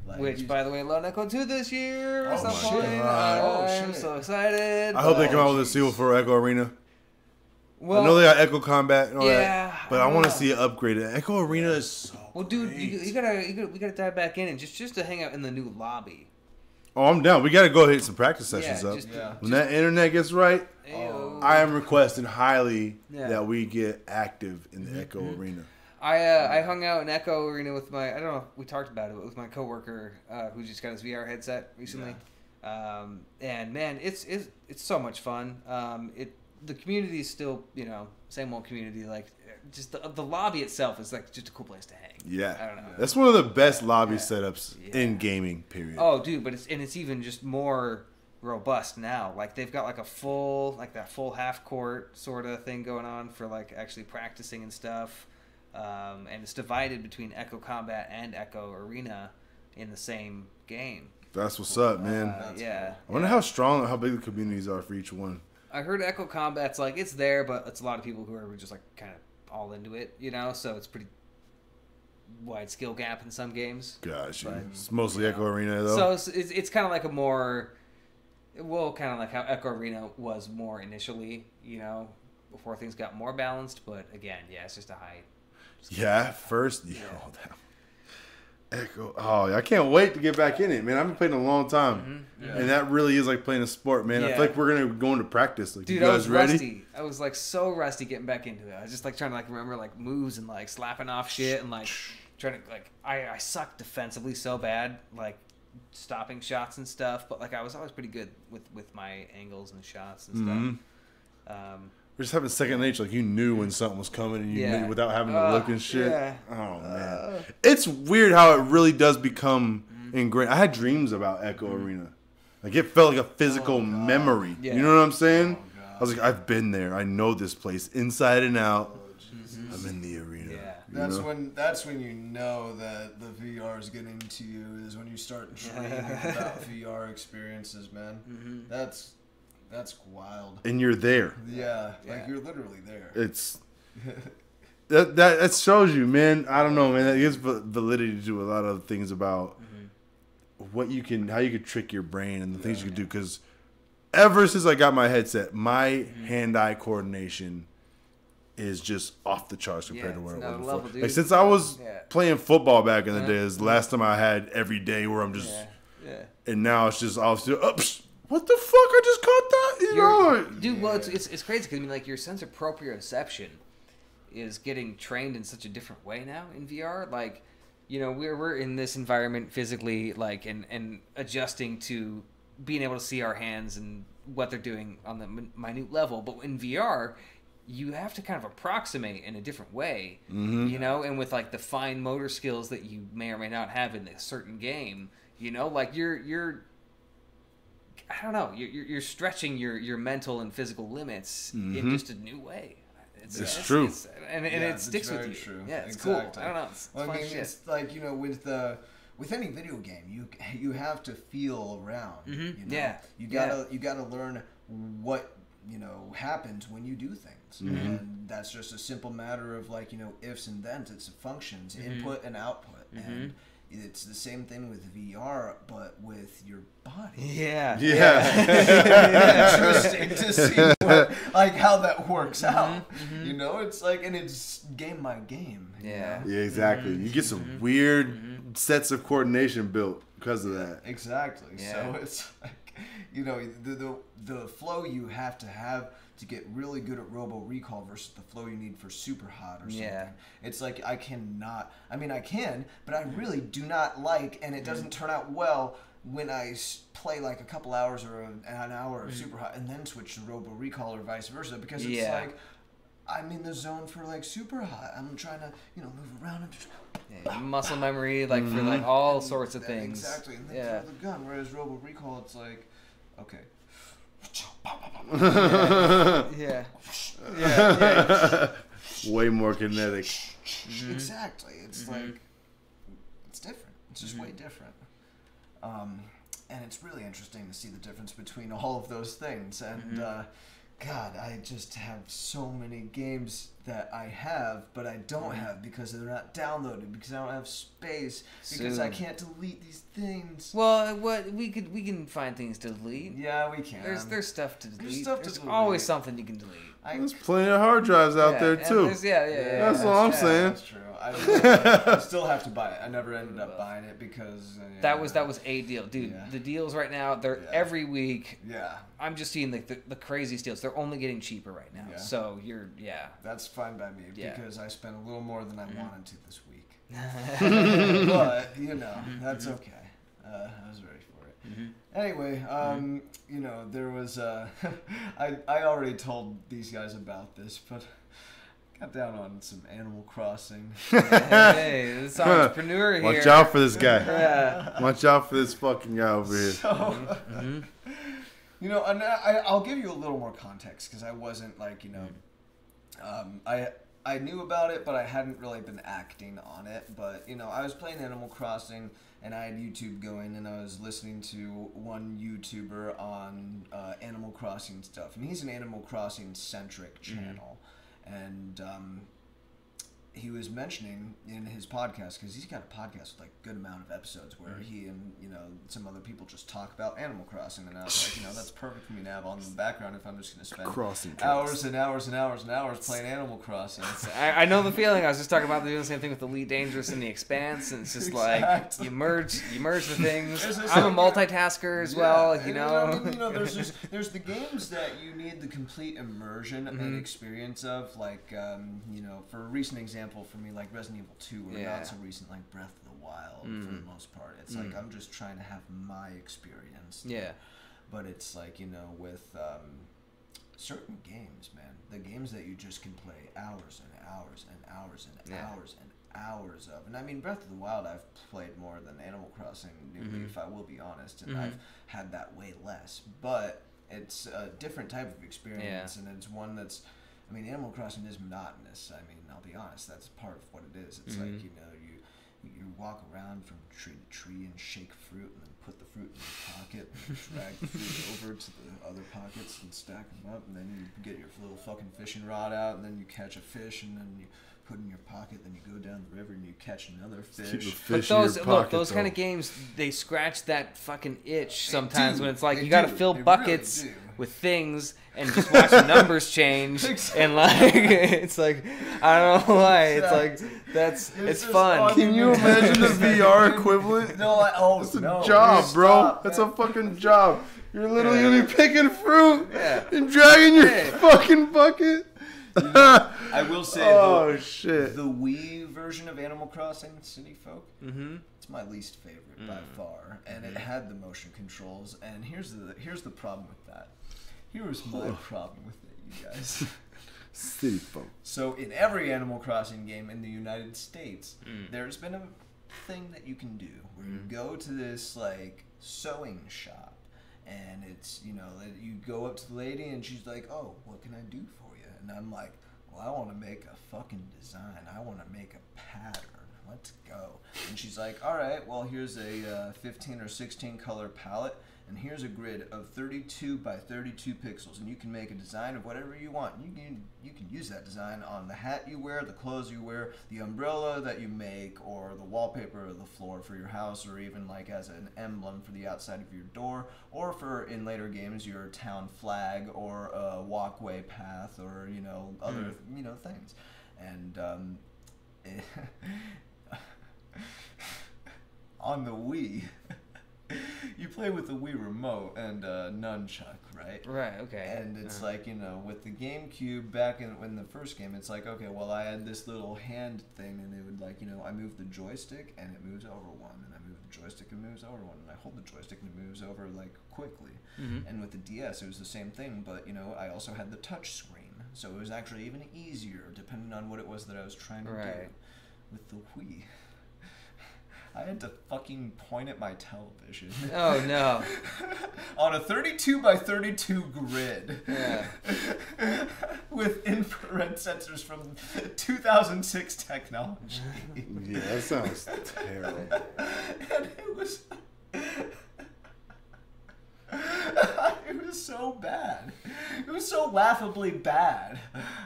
Like, which, by the way, Lone Echo 2 this year or something. I'm so excited. I hope they come out with a sequel for Echo Arena. Well, I know they got Echo Combat and all that, but I want to see it upgraded. Echo Arena is so dude, great. we gotta dive back in and just to hang out in the new lobby. Oh, I'm down. We got to go hit some practice sessions up. When that internet gets right, I am requesting highly that we get active in the Echo Arena. I hung out in Echo Arena with my, I don't know if we talked about it, but with my coworker who just got his VR headset recently. And man, it's so much fun. The community is still, same old community. Like, just the lobby itself is like just a cool place to hang. Yeah, I don't know. That's one of the best lobby setups in gaming. Period. Oh, dude, but it's even just more robust now. Like they've got like a full half court sort of thing going on for like actually practicing and stuff. And it's divided between Echo Combat and Echo Arena in the same game. That's what's up, man. I wonder how big the communities are for each one. I heard Echo Combat's like, it's there, but it's a lot of people who are just like kind of all into it, so it's pretty wide skill gap in some games. Gotcha. But, it's mostly Echo Arena, though. So it's kind of like a more, kind of like how Echo Arena was more initially, before things got more balanced. But again, it's just a high. Echo. Oh, I can't wait to get back in it, man. I've been playing a long time, and that really is like playing a sport, man. I feel like we're gonna go into practice. Like, dude, you guys I was ready? rusty. I was like so rusty getting back into it. I was just like trying to like remember like moves and like slapping off shit and like trying to like I sucked defensively so bad, like stopping shots and stuff. But like I was always pretty good with my angles and shots and stuff. We're just having second nature. Like, you knew when something was coming and you knew without having to look and shit. Yeah. Oh, man. It's weird how it really does become ingrained. I had dreams about Echo Arena. Like, it felt like a physical memory. Yeah. You know what I'm saying? I was like, I've been there. I know this place inside and out. I'm in the arena. Yeah. That's when you know that the VR is getting to you, is when you start dreaming about VR experiences, man. That's wild. And you're there. Yeah, like you're literally there. It's that shows you, man. I don't know, man. That gives validity to a lot of things about how you could trick your brain and the things you could do. Because ever since I got my headset, my hand-eye coordination is just off the charts compared to where it was before. Like, since I was playing football back in the days, the last time I had every day where I'm just, and now it's just all still what the fuck? I just caught that, dude. Well, it's crazy because I mean, like, your sense of proprioception is getting trained in such a different way now in VR. Like, we're in this environment physically, like, and adjusting to being able to see our hands and what they're doing on the minute level. But in VR, you have to kind of approximate in a different way, and with like the fine motor skills that you may or may not have in a certain game, like you're I don't know. You're stretching your mental and physical limits in just a new way. It's true, and it sticks with you. True. Yeah, it's exactly. cool. I don't know. It's fun shit. It's like with any video game, you have to feel around. You gotta learn what happens when you do things, and that's just a simple matter of like ifs and thens. It's functions, input and output, and it's the same thing with VR, but with your body. Yeah. Interesting to see how that works out. It's like, and it's game by game. Yeah, exactly. You get some weird sets of coordination built because of that. Exactly. Yeah. So it's like, you know, the flow you have to get really good at Robo Recall versus the flow you need for Super Hot or something. Yeah. It's like I can, but I really do not like, and it doesn't turn out well when I play like a couple hours or an hour of Super Hot and then switch to Robo Recall or vice versa, because it's like I'm in the zone for like Super Hot. I'm trying to, move around and just muscle memory, like for like all sorts of things. Exactly. And then throw the gun. Whereas Robo Recall, it's like, okay. Yeah. Way more kinetic. Exactly. It's like, it's different. It's just way different. And it's really interesting to see the difference between all of those things. And God, I just have so many games that I have, but I don't have because they're not downloaded, because I don't have space, because I can't delete these things. Well, we can find things to delete. Yeah, we can. There's stuff to delete. There's always something you can delete. There's plenty of hard drives out there too. That's all I'm saying. That's true. I still have to buy it. I never ended up buying it because that was a deal, dude. Yeah. The deals right now, they're every week. Yeah. I'm just seeing the craziest deals. They're only getting cheaper right now. Yeah. So that's fine by me because I spent a little more than I wanted to this week. But that's okay. I was ready for it. Anyway, there was I already told these guys about this, but got down on some Animal Crossing. Hey, this entrepreneur here. Watch out for this guy. Watch out for this fucking guy over here. So, and I'll give you a little more context because I wasn't like, I knew about it, but I hadn't really been acting on it. But, I was playing Animal Crossing, and I had YouTube going, and I was listening to one YouTuber on Animal Crossing stuff. And he's an Animal Crossing-centric channel. And he was mentioning in his podcast, because he's got a podcast with like a good amount of episodes where he and some other people just talk about Animal Crossing, and I was like, that's perfect for me to have on in the background if I'm just going to spend hours and hours and hours and hours playing Animal Crossing. I know the feeling. I was just talking about doing the same thing with Elite Dangerous and the Expanse, and it's just like you merge the things. I'm a multitasker as well, there's the games that you need the complete immersion and experience of, like for a recent example for me, like Resident Evil 2, or not so recent, like Breath of the Wild, for the most part. It's like I'm just trying to have my experience. Yeah. But it's like, with certain games, man, the games that you just can play hours and hours and hours and hours and hours of. And I mean, Breath of the Wild I've played more than Animal Crossing New Leaf, I will be honest, and I've had that way less. But it's a different type of experience, and it's one that's, Animal Crossing is monotonous. I'll be honest, that's part of what it is. It's like, you walk around from tree to tree and shake fruit and then put the fruit in your pocket and drag the fruit over to the other pockets and stack them up, and then you get your little fucking fishing rod out, and then you catch a fish, and then you put it in your pocket, then you go down the river and you catch another fish. But those kind of games, they scratch that fucking itch sometimes when it's like you got to fill buckets with things and just watch the numbers change. And like it's like, I don't know why, it's like it's fun. Can you imagine the VR equivalent? It's a job, bro. That's a fucking job. You're literally gonna be picking fruit and dragging your fucking bucket. I will say, the Wii version of Animal Crossing, City Folk, it's my least favorite by far, and it had the motion controls. And here's the problem with that. Here's my problem with it, you guys. City Folk. So in every Animal Crossing game in the United States, there's been a thing that you can do where you go to this like sewing shop, and it's you go up to the lady and she's like, "Oh, what can I do for you?" And I'm like, "Well, I want to make a fucking design. I want to make a pattern. Let's go." And she's like, "All right, well, here's a 15 or 16 color palette, and here's a grid of 32 by 32 pixels, and you can make a design of whatever you want. You can use that design on the hat you wear, the clothes you wear, the umbrella that you make, or the wallpaper or the floor for your house, or even like as an emblem for the outside of your door, or for in later games your town flag, or a walkway path, or other things." And on the Wii, you play with the Wii remote and nunchuck, right? Right. Okay. And it's like, you know, with the GameCube back in the first game, it's like, okay, well, I had this little hand thing, and it would like, you know, I move the joystick and it moves over one, and I move the joystick and it moves over one, and I hold the joystick and it moves over like quickly. Mm-hmm. And with the DS, it was the same thing, but you know, I also had the touch screen, so it was actually even easier depending on what it was that I was trying to do. With the Wii, I had to fucking point at my television. Oh no! On a 32 by 32 grid. Yeah. With infrared sensors from 2006 technology. Yeah, that sounds terrible. And it was. It was so bad. It was so laughably bad.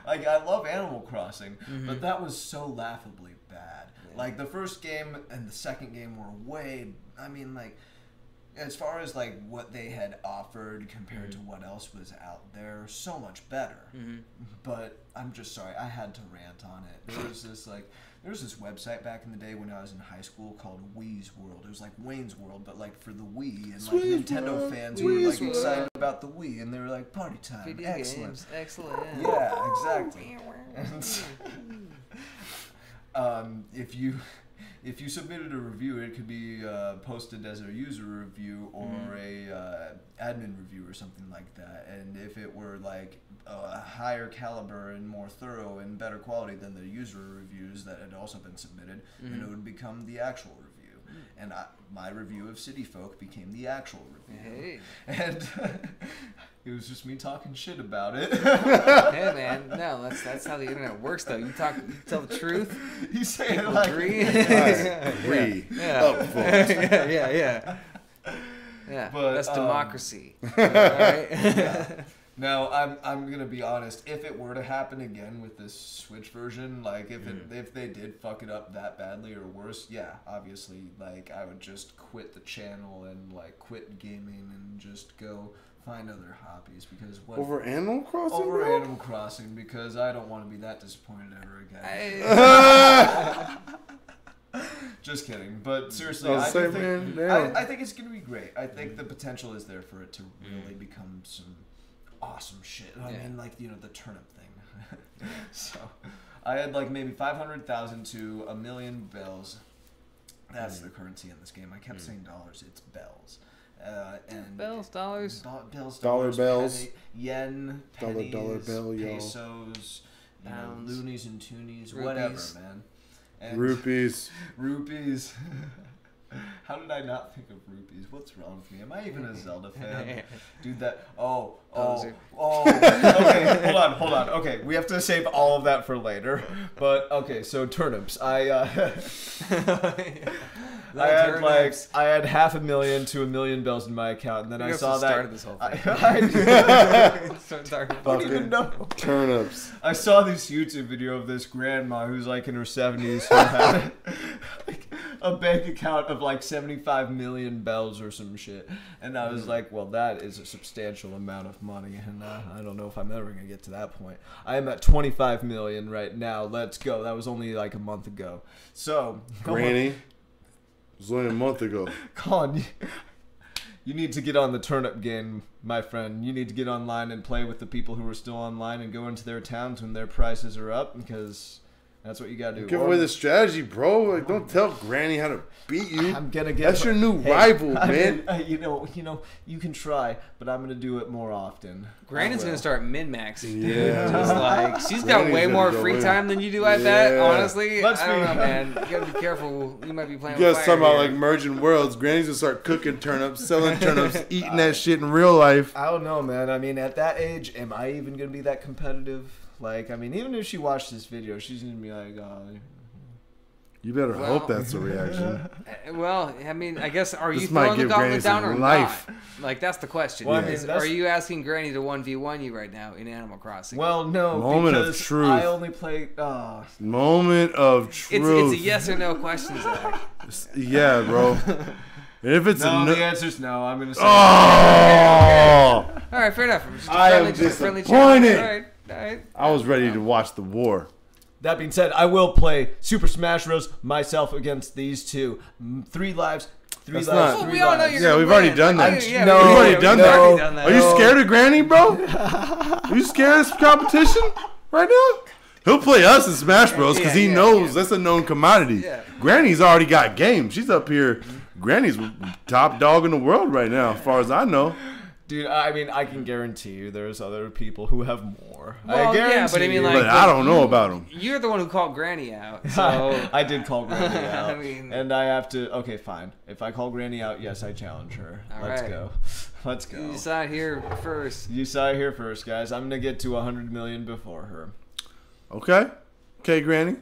Like, I love Animal Crossing, but that was so laughably bad. Yeah. Like, the first game and the second game were way, I mean, like, as far as, like, what they had offered compared to what else was out there, so much better. But I'm just sorry, I had to rant on it. There was this website back in the day when I was in high school called Wii's World. It was like Wayne's World, but like for the Wii, and like Nintendo fans who were like excited about the Wii, and they were like, party time, Video excellent, games. Excellent. yeah, exactly. And if you submitted a review, it could be posted as a user review or a admin review or something like that. And if it were like a higher caliber and more thorough and better quality than the user reviews that had also been submitted, then it would become the actual review. And my review of City Folk became the actual review. Hey. And it was just me talking shit about it. Hey man, no, that's how the internet works though. You tell the truth. You say it People like agree. Agree. Yeah. Yeah, But, that's democracy. Right? Yeah. Now, I'm gonna be honest. If it were to happen again with this Switch version, like if they did fuck it up that badly or worse, yeah, obviously, like I would just quit the channel and like quit gaming and just go find other hobbies because over Animal Crossing. Over bro? Animal Crossing because I don't want to be that disappointed ever again. Just kidding, but seriously, I think it's gonna be great. I think the potential is there for it to really become some awesome shit. I mean, like, you know, the turnip thing. So I had like maybe 500,000 to 1 million bells. That's the currency in this game. I kept saying dollars. It's bells. And bells, dollars, bells, dollar bills, penny, yen, pennies, dollar bill, pesos, pounds, loonies and toonies, rupees. Whatever, man. And rupees. How did I not think of rupees? What's wrong with me? Am I even a Zelda fan? Dude, that... Okay, hold on. Okay, we have to save all of that for later. But, okay, so turnips. I had 500,000 to 1 million bells in my account, and then I saw that... started this whole thing. I don't even know. Turnips. I saw this YouTube video of this grandma who's like in her 70s who had like a bank account of like 75 million bells or some shit. And I was like, well, that is a substantial amount of money. And I don't know if I'm ever going to get to that point. I am at 25 million right now. Let's go. That was only like a month ago. So, Granny. It was only a month ago. Colin, you need to get on the turnip game, my friend. You need to get online and play with the people who are still online and go into their towns when their prices are up because that's what you gotta do. Give away the strategy, bro. Like, don't tell Granny how to beat you. I'm gonna get. That's your new rival, man. You know, you can try, but I'm gonna do it more often. Granny's gonna start min-maxing. Yeah. Just like she's got way more free time than you do. I bet. Honestly, I don't know, man. You gotta be careful. You might be playing. You with guys fire talking about here. like merging worlds. Granny's gonna start cooking turnips, selling turnips, eating that shit in real life. I don't know, man. I mean, at that age, am I even gonna be that competitive? Like, I mean, even if she watched this video, she's gonna be like, You better hope that's a reaction. Well, I mean, I guess, are you This might throwing the give gauntlet Granny down some or life. not? Like, that's the question. Well, I mean, Is, that's- are you asking Granny to 1v1 you right now in Animal Crossing? well, no, Moment of because truth. I only play. Moment of truth. It's a yes or no question, Zach. Yeah, bro. And if it's No, a the answer's no. I'm gonna say. Oh! All right, fair enough. Just a I am friendly disappointed. challenge. All right. I was ready to watch the war. That being said, I will play Super Smash Bros. Myself against these two. 3 lives, 3 That's lives. not- Three we all know lives. you're Yeah, gonna we've already win. done Like, that. yeah, No, we've already done that. already done that. Are you scared of Granny, bro? Are you scared of this competition right now? He'll play us in Smash Bros. because he knows that's a known commodity. Yeah. Granny's already got game. She's up here. Granny's top dog in the world right now, as far as I know. Dude, I mean, I can guarantee you there's other people who have more. Well, I guarantee yeah, but I mean, like, But I don't know about him. You're the one who called Granny out, so I did call Granny out. I mean- and I have to, okay, fine. If I call Granny out, yes, I challenge her. All Let's right. go. Let's go. you saw it here first. You saw it here first, guys. I'm going to get to 100 million before her. Okay. Okay, Granny.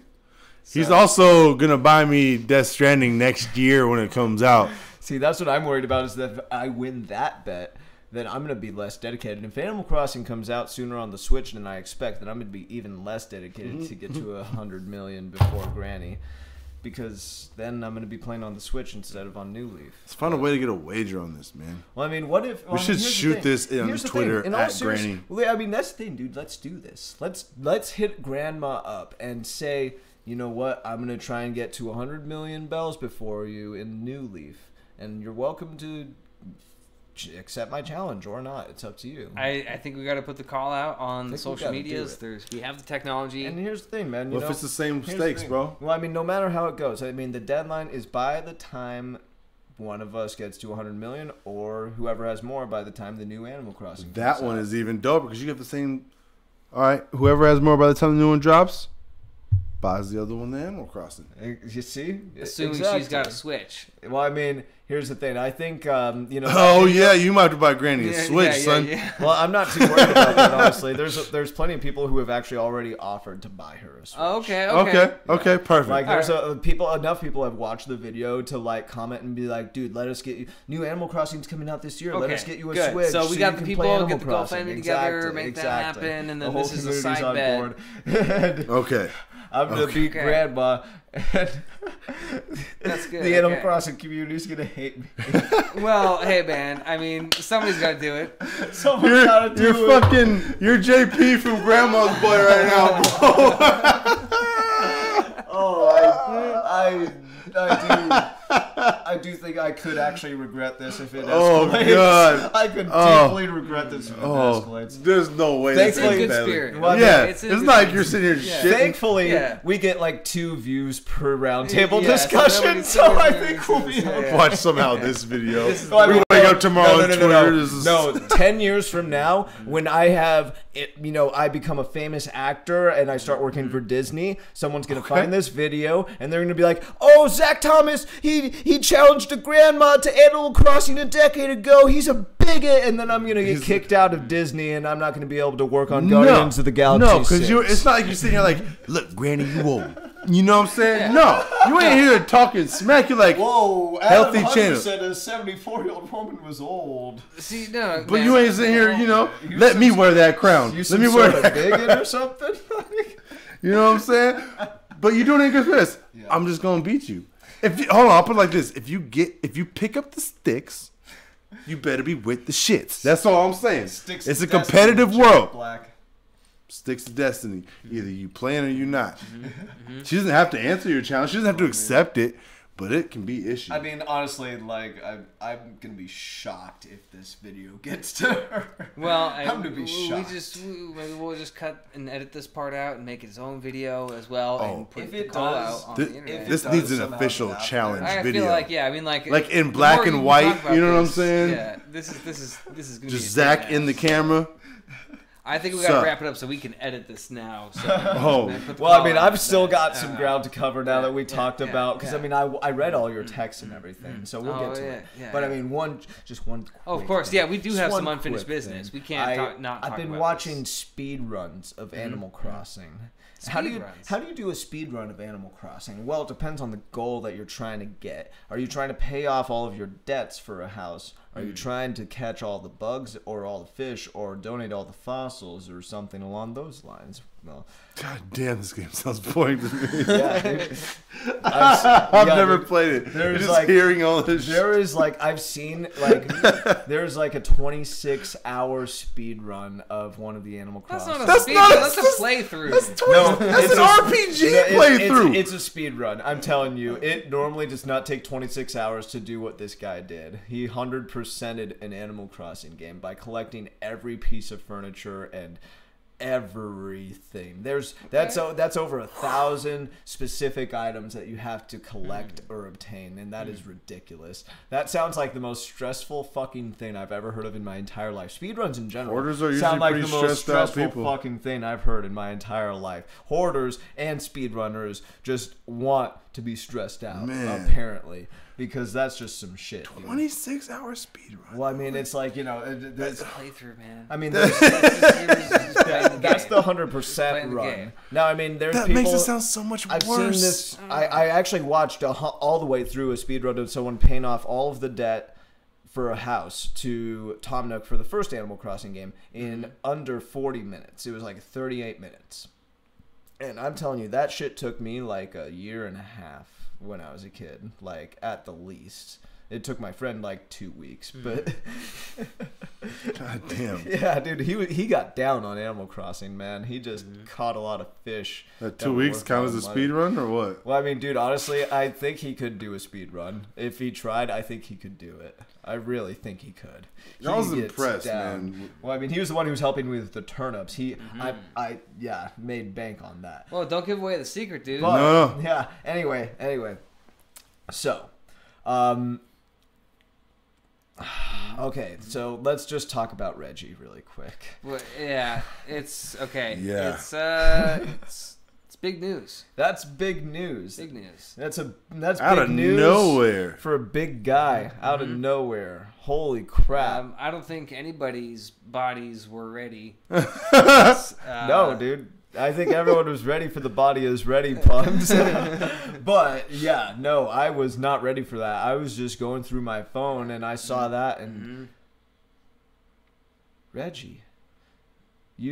He's So- also going to buy me Death Stranding next year when it comes out. See, that's what I'm worried about is that if I win that bet, then I'm going to be less dedicated. If Animal Crossing comes out sooner on the Switch than I expect, then I'm going to be even less dedicated to get to 100 million before Granny. Because then I'm going to be playing on the Switch instead of on New Leaf. Let's find a way to get a wager on this, man. Well, I mean, what if... We should shoot this on Twitter at Granny. Well, I mean, that's the thing, dude. Let's do this. Let's hit Grandma up and say, you know what? I'm going to try and get to 100 million bells before you in New Leaf. And you're welcome to accept my challenge or not. It's up to you. I think we got to put the call out on think we social gotta medias. do We have the technology. And here's the thing, man. Well, if it's the same here's stakes, thing. bro. Well, I mean, no matter how it goes, I mean, the deadline is by the time one of us gets to 100 million, or whoever has more by the time the new Animal Crossing. That comes one out. is even doper because you get the same. All right, whoever has more by the time the new one drops, buys the other one the Animal Crossing. You see, Assuming Exactly. she's got a Switch. Well, I mean, here's the thing. I think you know. Oh yeah, you might have to buy Granny a Switch, son. Well, I'm not too worried about that, honestly. There's plenty of people who have actually already offered to buy her a Switch. Oh, okay. Okay, perfect. Like there's enough people have watched the video to like comment and be like, dude, let us get you new Animal Crossing's coming out this year. Let Okay, us get you a good. Switch. So we you got can the play people, Animal get the Crossing. GoFundMe together, make that happen, and then this is a side bet. And Okay. I'm gonna beat Grandma. And That's good. The Animal okay. Crossing community is gonna hate me. Well, hey man, I mean, somebody's got to do it. Someone's gotta do You're it. fucking. You're JP from Grandma's Boy right now, bro. Oh, I do think I could actually regret this if it Oh, escalates. God. I could Oh. deeply regret this if it Oh, escalates. there's no way. Thanks this for is good badly. spirit. Well, Yeah, it's it's, a good not like spirit. you're sitting here Yeah. shitting. Thankfully, Yeah. we get like 2 views per roundtable Yeah, discussion, so so I nobody think we'll be listens. okay. Yeah. Watch somehow this video. This is- Well, I we mean, wake up tomorrow on no, Twitter. This is No, 10 years from now, when I have, I become a famous actor and I start working for Disney, someone's going to find this video and they're going to be like, oh, Zach Thomas, he challenged a grandma to Animal Crossing a decade ago. He's a bigot. And then I'm going to get kicked out of Disney and I'm not going to be able to work on Guardians of the Galaxy. No, because 6. it's not like you're sitting here like, look, Granny, you old. You know what I'm saying? No, you ain't here talking smack. You're like, Whoa, Healthy Adam Hunter channel. said a 74-year-old woman was old. See, no, but man. you ain't sitting here, let me wear that crown. You Let some me wear sort of that. bigot or something? You know what I'm saying? But you're doing it good for this. I'm just gonna beat you. Hold on, I'll put it like this: if you pick up the sticks, you better be with the shits. That's all I'm saying. Sticks It's to a competitive destiny, world. Black. Sticks to destiny. Either you playing or you not. She doesn't have to answer your challenge. She doesn't have to accept it, but it can be issues. I mean, honestly, like I'm gonna be shocked if this video gets to her. Well, I'm gonna be shocked. Maybe we'll just cut and edit this part out and make its own video as well, and put if the it call does- out on This, the internet. this does needs an somehow official get out challenge I video. feel like, yeah, I mean, like in the black more and you white, talk about you know what I'm this, saying? Yeah, this is gonna Just be a Zach thing, in the man. camera. I think we gotta Sup? wrap it up so we can edit this now. So Oh. put the Well, I call mean, out I've for still that. got some ground to cover now that we talked yeah, about. Because yeah. I mean, I read all your texts and everything, so we'll Oh, get to yeah, it. yeah, But I yeah. mean, just one. Oh, of quick course, thing. yeah, we do Just have one some unfinished quick business. thing. We can't not talk I've been about watching this. speed runs of Animal Crossing. How do Speedruns. you do a speed run of Animal Crossing? Well, it depends on the goal that you're trying to get. Are you trying to pay off all of your debts for a house? Are you trying to catch all the bugs or all the fish or donate all the fossils or something along those lines? No. God damn, this game sounds boring to me. Yeah, dude. I've never played it. There's Just like hearing all this there shit. is like I've seen like there's like a 26-hour speed run of one of the Animal That's Crossing. not a speed run. That's a playthrough. That's an RPG playthrough. It's a speed run. I'm telling you, it normally does not take 26 hours to do what this guy did. He 100%ed an Animal Crossing game by collecting every piece of furniture and everything. That's over 1,000 specific items that you have to collect or obtain, and that is ridiculous. That sounds like the most stressful fucking thing I've ever heard of in my entire life. Speedruns in general Hoarders are usually sound like pretty the most stressed out stressful people. fucking thing I've heard in my entire life. Hoarders and speedrunners just want to be stressed out, apparently. Because that's just some shit. 26-hour speed run. Well, I mean, it's like, you know, That's a playthrough, man. I mean, That's the 100% run. Now, I mean, there's that people. makes it sound so much worse. I've seen this. I actually watched all the way through a speedrun of someone paying off all of the debt for a house to Tom Nook for the first Animal Crossing game in under 40 minutes. It was like 38 minutes. And I'm telling you, that shit took me like a year and a half when I was a kid, like at the least. It took my friend like 2 weeks, but God damn. yeah, dude, he got down on Animal Crossing, man. He just caught a lot of fish. That 2 weeks count as a speed run or what? Well, I mean, dude, honestly, I think he could do a speed run. If he tried, I think he could do it. I really think he could. I was He gets impressed, down. man. Well, I mean, he was the one who was helping me with the turnips. I made bank on that. Well, don't give away the secret, dude. But, No. yeah. Anyway. So, okay. So let's just talk about Reggie really quick. Well, yeah, it's okay. Yeah. It's big news. That's big news. Big news. That's Out big of news nowhere. for a big guy out of nowhere. Holy crap! I don't think anybody's bodies were ready. No, dude. I think everyone was ready for the body is ready puns. But yeah, no, I was not ready for that. I was just going through my phone and I saw that and Reggie, do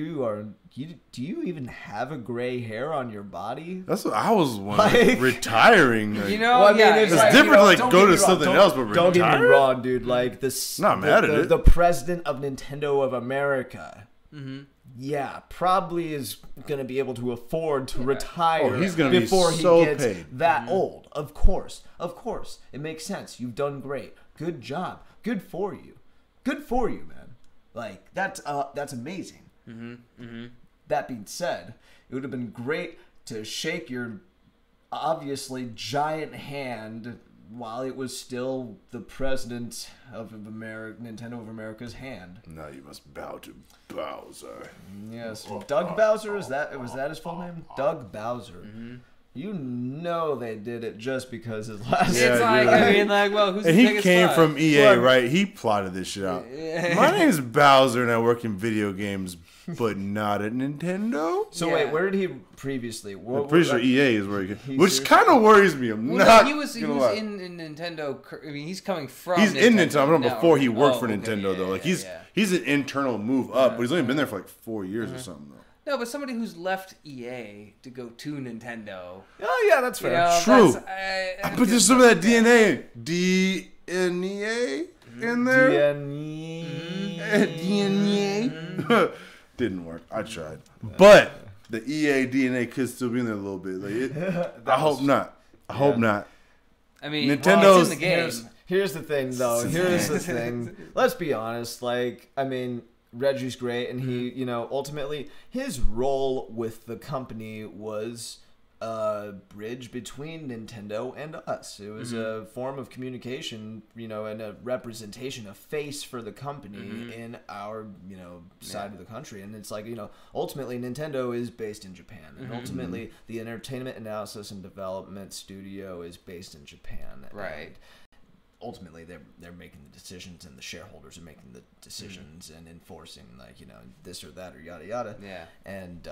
you even have a gray hair on your body? That's what I was wondering. Retiring. Like, You know, Well, I mean, yeah, it's it's like, different to like don't go get to me wrong, something else, but Don't get me retire? wrong, dude. Like this, Not mad at it. The president of Nintendo of America. Mm-hmm. Yeah, probably is gonna be able to afford to retire. Oh, he's gonna be before so he gets paid. that old. Of course, it makes sense. You've done great. Good job. Good for you. Good for you, man. Like that's amazing. That being said, it would have been great to shake your obviously giant hand while it was still the president of Nintendo of America's hand. Now you must bow to Bowser. Yes, Doug Bowser, was that his full name? Doug Bowser. You know they did it just because his last Yeah, It's like, you're right. I mean, like, well, who's And the he biggest came star? from EA, Well, right? He plotted this shit out. My name's Bowser, and I work in video games, but not at Nintendo. So Yeah. wait, where did he previously? I'm pretty sure EA is where he He which seriously- kind of worries me. I'm Well, not. no, he was gonna lie. in Nintendo. I mean, he's coming from. He's in Nintendo. I'm now. talking before he worked for Okay, Nintendo, yeah, though. Like yeah. he's an internal move up, but he's only been there for like 4 years or something, though. No, but somebody who's left EA to go to Nintendo. Oh yeah, that's You fair. know, True. that's- But there's some of that DNA in there. DNA. Didn't work. I tried, but the EA DNA could still be in there a little bit. Like I hope not. I hope not. I mean, Nintendo's- it's in the game. Here's the thing, though. Here's the thing. Let's be honest. Like, I mean, Reggie's great, and he, you know, ultimately his role with the company was a bridge between Nintendo and us. It was a form of communication, you know, and a representation, a face for the company in our, you know, side of the country. And it's like, you know, ultimately Nintendo is based in Japan, and ultimately the entertainment analysis and development studio is based in Japan. Right. And ultimately they're making the decisions, and the shareholders are making the decisions and enforcing, like, you know, this or that or yada yada. Yeah. And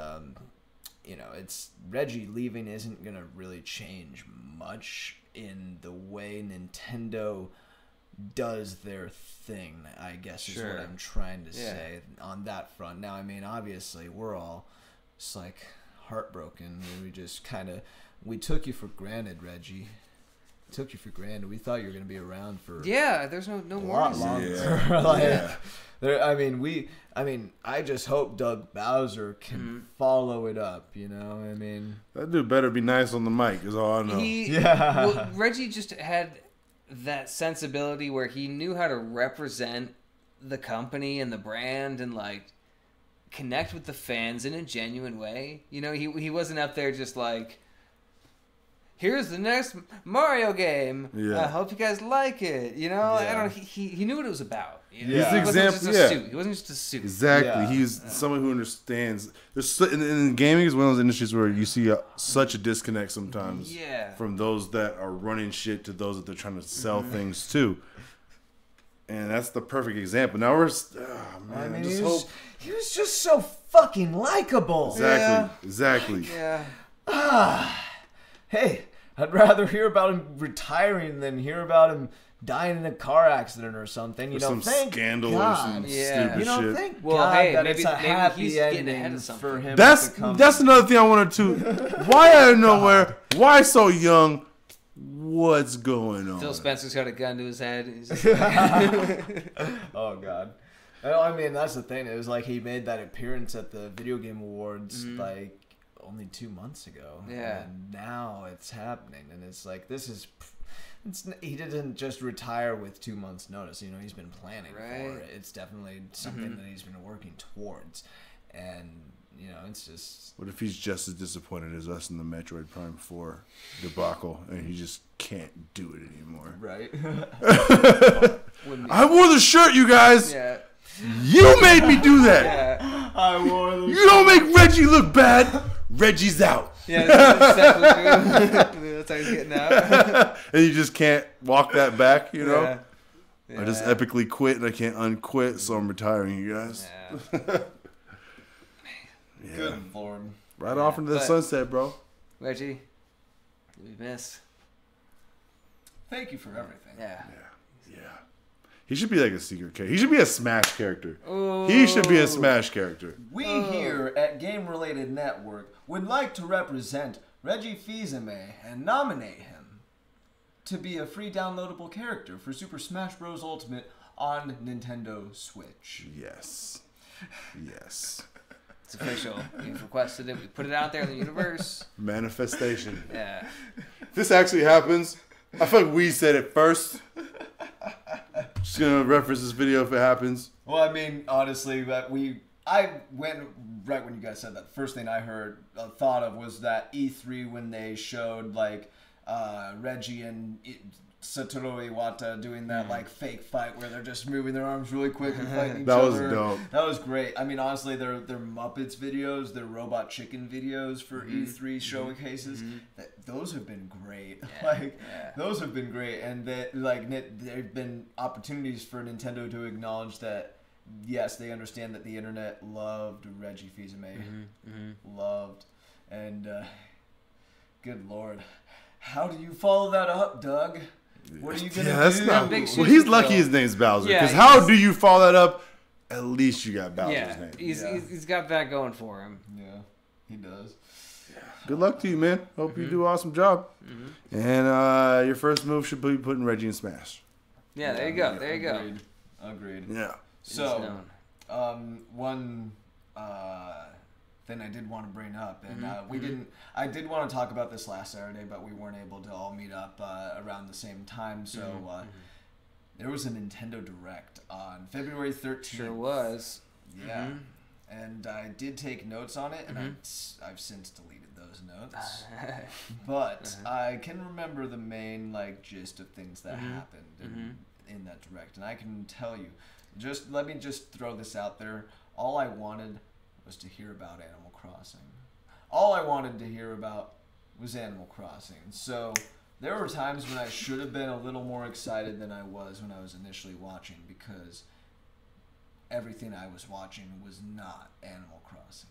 you know, it's Reggie leaving isn't gonna really change much in the way Nintendo does their thing, I guess is Sure. what I'm trying to Yeah. say on that front. Now, I mean, obviously we're all It's like heartbroken. And we just we took you for granted, Reggie. Took you for granted. We thought you were gonna be around for there's no a more lot longer. I just hope Doug Bowser can follow it up. You know, I mean, that dude better be nice on the mic. Is all I know. Well, Reggie just had that sensibility where he knew how to represent the company and the brand and like connect with the fans in a genuine way. You know, he wasn't up there just like, here's the next Mario game. I hope you guys like it. You know, I don't know. He knew what it was about. You know? He's the example. He wasn't just a suit. Exactly. He's someone who understands. There's in gaming is one of those industries where you see such a disconnect sometimes from those that are running shit to those that they're trying to sell things to. And that's the perfect example. Now we're, he was just so fucking likable. Exactly. Hey, I'd rather hear about him retiring than hear about him dying in a car accident or something. You know, some thank scandal God. or some stupid you know, shit. thank God that maybe, it's a happy he's ending for him. That's another thing I wanted to. Why out of nowhere? Why so young? What's going on? Phil Spencer's got a gun to his head. He's just oh God. Well, I mean, that's the thing. It was like he made that appearance at the Video Game Awards like only 2 months ago. Yeah. And now it's happening, and it's like he didn't just retire with 2 months' notice. You know, he's been planning for it. It's definitely something that he's been working towards, and you know, it's just. What if he's just as disappointed as us in the Metroid Prime 4 debacle, and he just can't do it anymore? Right. I wore the shirt, you guys. Yeah. You made me do that. Yeah. I wore the. You don't make Reggie look bad. Reggie's out. Yeah, that's exactly true. That's how he's getting out. And you just can't walk that back, you know? Yeah. I just epically quit and I can't unquit, so I'm retiring, you guys. Yeah. Good Lord. Right off into the sunset, bro. Reggie, you'll be missed. Thank you for everything. Yeah. He should be like a secret character. He should be a Smash character. Ooh. He should be a Smash character. We here at Game Related Network would like to represent Reggie Fils-Aimé and nominate him to be a free downloadable character for Super Smash Bros. Ultimate on Nintendo Switch. Yes. It's official. We've requested it. We put it out there in the universe. Manifestation. Yeah. If this actually happens, I feel like we said it first. Just gonna reference this video if it happens. Well, I mean, honestly, I went right when you guys said that. The first thing I thought of was that E3 when they showed like Reggie and Satoru Iwata doing that like fake fight where they're just moving their arms really quick and fighting each That other. was dope. That was great. I mean, honestly, their Muppets videos, their Robot Chicken videos for E3 showcases, those have been great. Those have been great, and there've been opportunities for Nintendo to acknowledge that. Yes, they understand that the internet loved Reggie Fils-Aimé, loved, and good Lord, how do you follow that up, Doug? What are you gonna do? Well, he's lucky his name's Bowser. Because how do you follow that up? At least you got Bowser's name. He's got that going for him. Yeah, he does. Yeah. Good luck to you, man. Hope you do an awesome job. And your first move should be putting Reggie in Smash. Yeah, there you go. There you go. Agreed. Yeah. So, one thing I did want to bring up, and I did want to talk about this last Saturday, but we weren't able to all meet up around the same time. So there was a Nintendo Direct on February 13th. Sure was. Yeah. And I did take notes on it, and I've since deleted those notes. But I can remember the main gist of things that happened in that Direct, and I can tell you. Let me just throw this out there. All I wanted was to hear about Animal Crossing. All I wanted to hear about was Animal Crossing. So there were times when I should have been a little more excited than I was when I was initially watching, because everything I was watching was not Animal Crossing.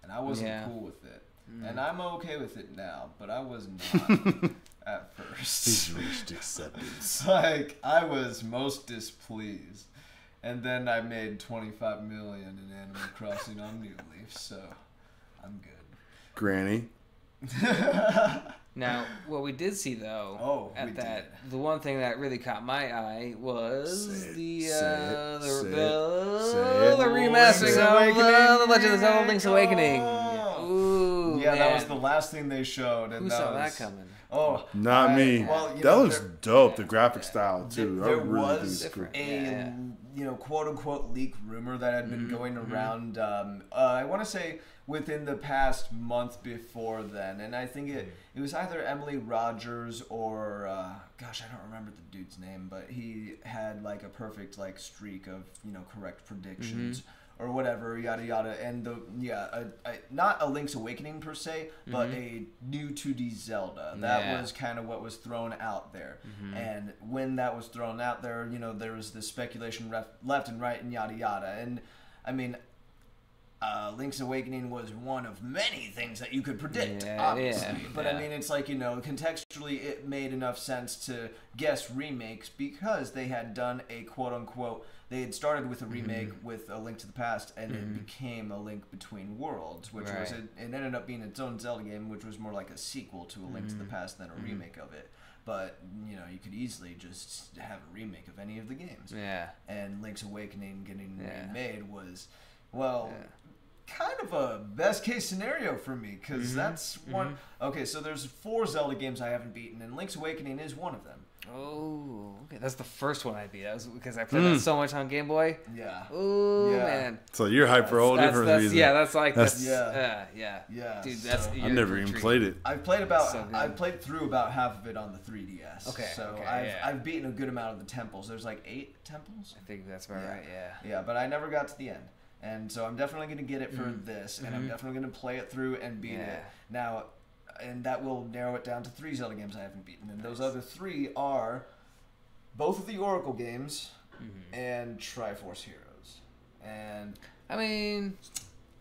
And I wasn't cool with it. And I'm okay with it now, but I was not at first. He's reached acceptance. I was most displeased. And then I made $25 million in Animal Crossing on New Leaf, so I'm good. Granny. Now, what we did see though, the one thing that really caught my eye was the remastering of The Legend of Zelda: Link's Awakening. Ooh, yeah, man. that was the last thing they showed. And Who saw that coming? Oh, not me. Well, that looks dope. The graphic style too. There really was different. a quote unquote leak rumor that had been going around. I want to say within the past month before then, and I think it was either Emily Rogers or gosh, I don't remember the dude's name, but he had like a perfect like streak of correct predictions. Or whatever, yada yada, and not a Link's Awakening per se, but a new 2D Zelda. That was kind of what was thrown out there, and when that was thrown out there, there was this speculation left and right and yada yada, and I mean, Link's Awakening was one of many things that you could predict, obviously. But I mean, it's like, contextually it made enough sense to guess remakes because they had done a quote-unquote, they had started with a remake with A Link to the Past, and it became A Link Between Worlds, which was, it ended up being its own Zelda game, which was more like a sequel to A Link to the Past than a remake of it. But, you could easily just have a remake of any of the games. Yeah. And Link's Awakening getting remade was, kind of a best case scenario for me, because that's one. Okay, so there's 4 Zelda games I haven't beaten, and Link's Awakening is one of them. Oh, okay, that's the first one I beat. That was because I played that so much on Game Boy. Yeah. Oh man. So you're hyped for a whole different reason. Yeah, that's yeah. Dude, I've never even played it. I've played through about half of it on the 3DS. Okay. So I've beaten a good amount of the temples. There's like 8 temples. I think that's about right. Yeah. Yeah, but I never got to the end. And so I'm definitely going to get it for this, and I'm definitely going to play it through and beat it. Now, and that will narrow it down to 3 Zelda games I haven't beaten. And those other 3 are both of the Oracle games and Triforce Heroes. And I mean,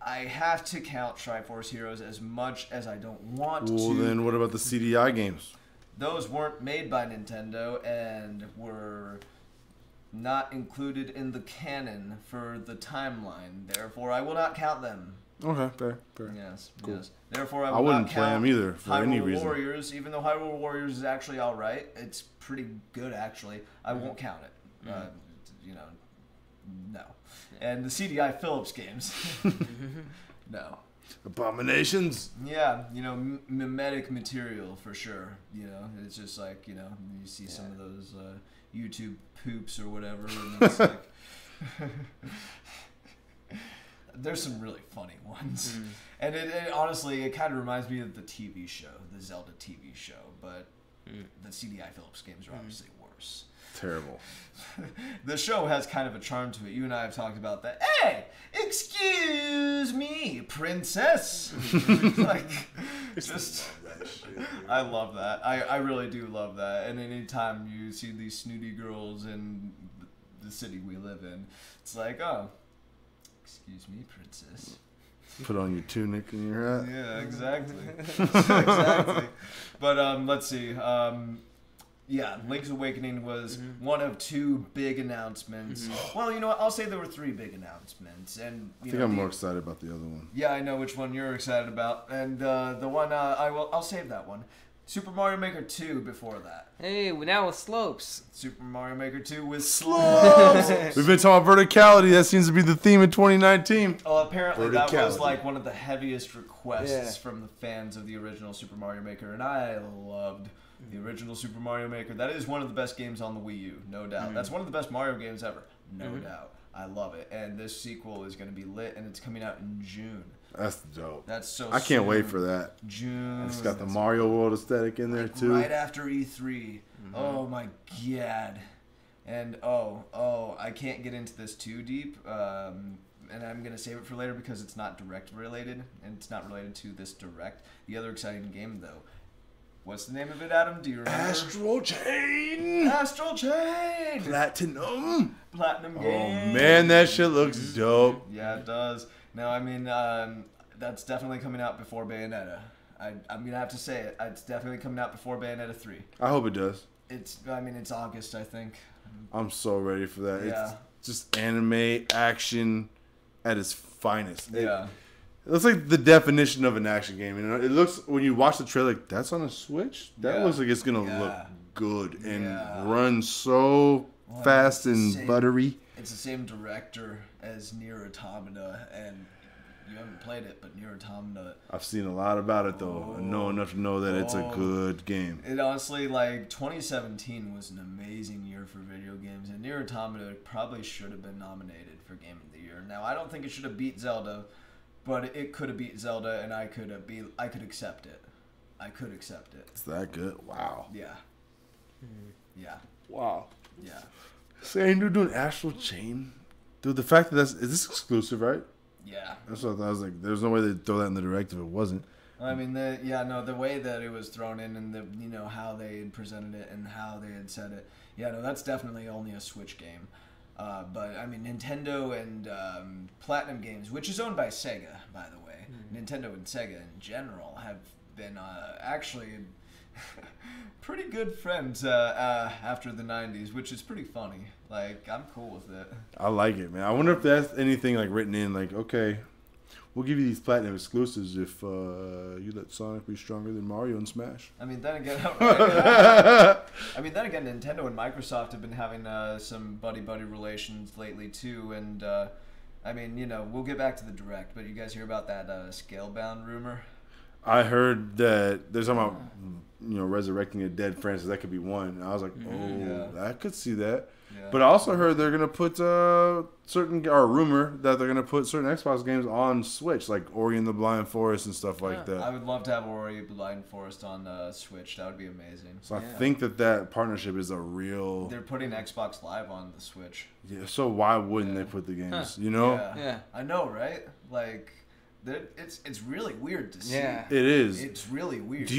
I have to count Triforce Heroes as much as I don't want to. Well, then what about the CDI games? Those weren't made by Nintendo and were not included in the canon for the timeline. Therefore, I will not count them. Okay, fair. Yes, cool. yes. Therefore, I wouldn't not play them either for any reason. Hyrule Warriors, even though Hyrule Warriors is actually all right, it's pretty good actually. I won't count it. No. And the CDI Philips games, no. Abominations. Yeah, mimetic material for sure. It's just like you see some of those YouTube poops or whatever, and it's like. There's some really funny ones. And it honestly, it kind of reminds me of the TV show, the Zelda TV show, but the CDI Philips games are obviously worse. Terrible. The show has kind of a charm to it. You and I have talked about that. Hey, excuse me, princess. I love that. I really do love that. And anytime you see these snooty girls in the city we live in, it's like, oh, excuse me, princess. Put on your tunic and your hat. Yeah, exactly. Exactly. But let's see. Link's Awakening was one of 2 big announcements. Well, you know what? I'll say there were 3 big announcements, and I think I'm more excited about the other one. Yeah, I know which one you're excited about, and the one I'll save that one. Super Mario Maker 2 before that. Hey, now with slopes. Super Mario Maker 2 with slopes. We've been talking verticality. That seems to be the theme in 2019. Oh, apparently that was like one of the heaviest requests from the fans of the original Super Mario Maker, and I loved the original Super Mario Maker. That is one of the best games on the Wii U, no doubt. That's one of the best Mario games ever, no doubt. I love it, and this sequel is going to be lit, and it's coming out in June. That's dope. That's so I can't wait for that. June. It's got the Mario World aesthetic in there, too. Right after E3. Oh, my God. And, I can't get into this too deep, and I'm going to save it for later because it's not direct related, and it's not related to this direct. The other exciting game, though. What's the name of it, Adam? Do you remember? Astral Chain! Astral Chain! Platinum game. Oh, man, that shit looks dope. Yeah, it does. No, I mean, that's definitely coming out before Bayonetta. I'm going to have to say it. It's definitely coming out before Bayonetta 3. I hope it does. It's August, I think. I'm so ready for that. Yeah. It's just anime action at its finest. Yeah. It looks like the definition of an action game. You know, it looks when you watch the trailer, like that's on a Switch. That looks like it's gonna look good and run so fast and buttery. It's the same director as Nier Automata, and you haven't played it, but Nier Automata. I've seen a lot about it though. I know enough to know that it's a good game. It honestly, like 2017 was an amazing year for video games, and Nier Automata probably should have been nominated for Game of the Year. Now I don't think it should have beat Zelda. But it could have beat Zelda, and I could accept it. I could accept it. It's that good? Wow. Yeah. Yeah. Wow. Yeah. Saying you're doing Astral Chain, dude. The fact that is this exclusive, right? Yeah. That's what I thought. I was like, there's no way they'd throw that in the direct if it wasn't. I mean, the way that it was thrown in, and how they had presented it and how they had said it. Yeah, no, that's definitely only a Switch game. But I mean, Nintendo and Platinum Games, which is owned by Sega, by the way, Nintendo and Sega in general have been actually pretty good friends after the 90s, which is pretty funny. Like, I'm cool with it. I like it, man. I wonder if that's anything like written in, like, okay, we'll give you these Platinum exclusives if you let Sonic be stronger than Mario and Smash. I mean, then again, Nintendo and Microsoft have been having some buddy-buddy relations lately, too. And, I mean, we'll get back to the Direct, but you guys hear about that Scalebound rumor? I heard that there's talking about, resurrecting a dead franchise. That could be one. And I was like, I could see that. Yeah. But I also heard they're going to put rumor that they're going to put certain Xbox games on Switch, like Ori and the Blind Forest and stuff like that. I would love to have Ori Blind Forest on Switch. That would be amazing. So I think that partnership is a real... They're putting Xbox Live on the Switch. Yeah, so why wouldn't they put the games, Yeah. I know, right? Like, it's really weird to see. Yeah. It is. It's really weird. Do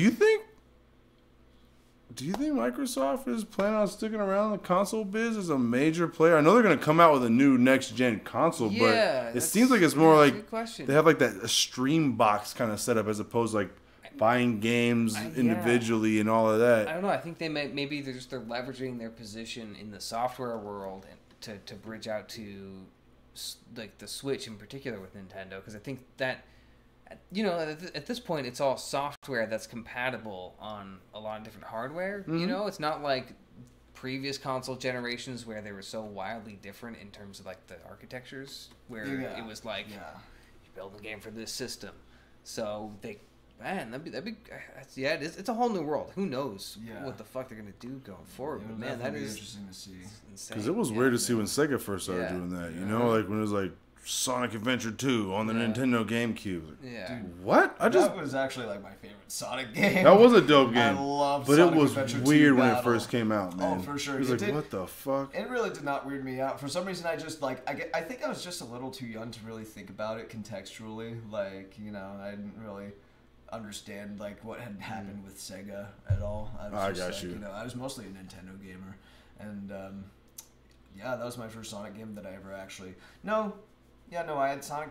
you think Microsoft is planning on sticking around the console biz as a major player? I know they're going to come out with a new next-gen console, but it seems like it's more like they have like a stream box kind of setup as opposed to like buying games individually and all of that. I don't know. I think maybe they're leveraging their position in the software world to bridge out to like the Switch in particular with Nintendo, because I think that at this point it's all software that's compatible on a lot of different hardware. Mm-hmm. It's not like previous console generations where they were so wildly different in terms of like the architectures, where it was like you build a game for this system, so it's a whole new world. Who knows what the fuck they're gonna do going forward? But man, that is interesting to see. Because it was weird to see when Sega first started doing that. Like when it was like Sonic Adventure 2 on the Nintendo GameCube. Yeah. Dude, what? That was actually like my favorite Sonic game. That was a dope game. I love But Sonic it was Adventure weird 2 when it Battle. first came out, man. Oh, for sure. It was like, what the fuck? It really did not weird me out. For some reason, I just like I think I was just a little too young to really think about it contextually. Like, I didn't really understand like what had happened with Sega at all. I was mostly a Nintendo gamer, and that was my first Sonic game that I ever actually. I had Sonic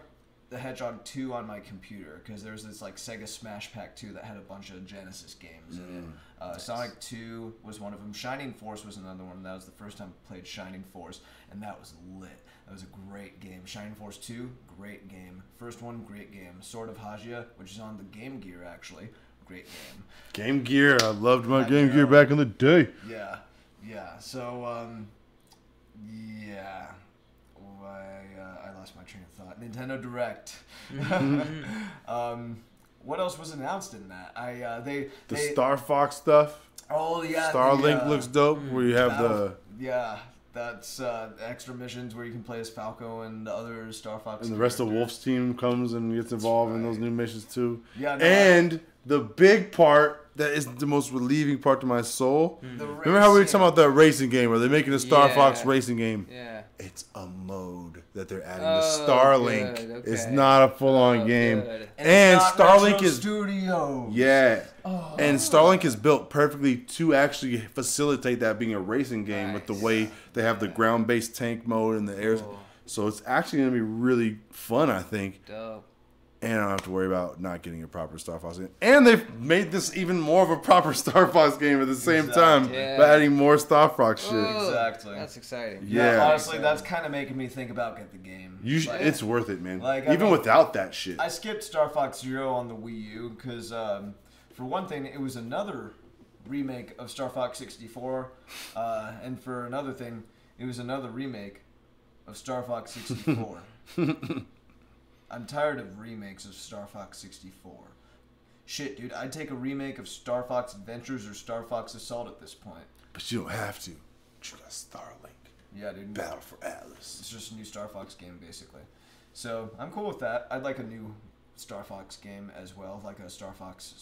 the Hedgehog 2 on my computer because there was this like Sega Smash Pack 2 that had a bunch of Genesis games in it. Nice. Sonic 2 was one of them. Shining Force was another one. That was the first time I played Shining Force, and that was lit. That was a great game. Shining Force 2, great game. First one, great game. Sword of Hajia, which is on the Game Gear actually, great game. Game Gear, I loved my Game Gear back in the day. Yeah. So, I lost my train of thought. Nintendo Direct. What else was announced in that? The Star Fox stuff. Oh yeah. Starlink looks dope. Where you have that's extra missions where you can play as Falco and the other Star Fox. And the rest of Wolf's team comes and gets involved in those new missions too. Yeah. The big part that is the most relieving part to my soul. Remember how we were talking about that racing game? Where they're making a Star Fox racing game? Yeah. It's a mode that they're adding to Starlink. Good. Okay. It's not a full-on game. Good. And Starlink is Studios. Yeah. Oh. And Starlink is built perfectly to actually facilitate that being a racing game with the way they have the ground-based tank mode and the air. So it's actually going to be really fun, I think. Dope. And I don't have to worry about not getting a proper Star Fox game. And they've made this even more of a proper Star Fox game at the same time by adding more Star Fox shit. Exactly. That's exciting. Yeah. Honestly, that's kind of making me think about getting the game. It's worth it, man. Like, even without that shit. I skipped Star Fox Zero on the Wii U because, for one thing, it was another remake of Star Fox 64. And for another thing, it was another remake of Star Fox 64. I'm tired of remakes of Star Fox 64. Shit, dude, I'd take a remake of Star Fox Adventures or Star Fox Assault at this point. But you don't have to. You got Starlink. Yeah, dude. Battle for Atlas. It's just a new Star Fox game, basically. So, I'm cool with that. I'd like a new Star Fox game as well, like a Star Fox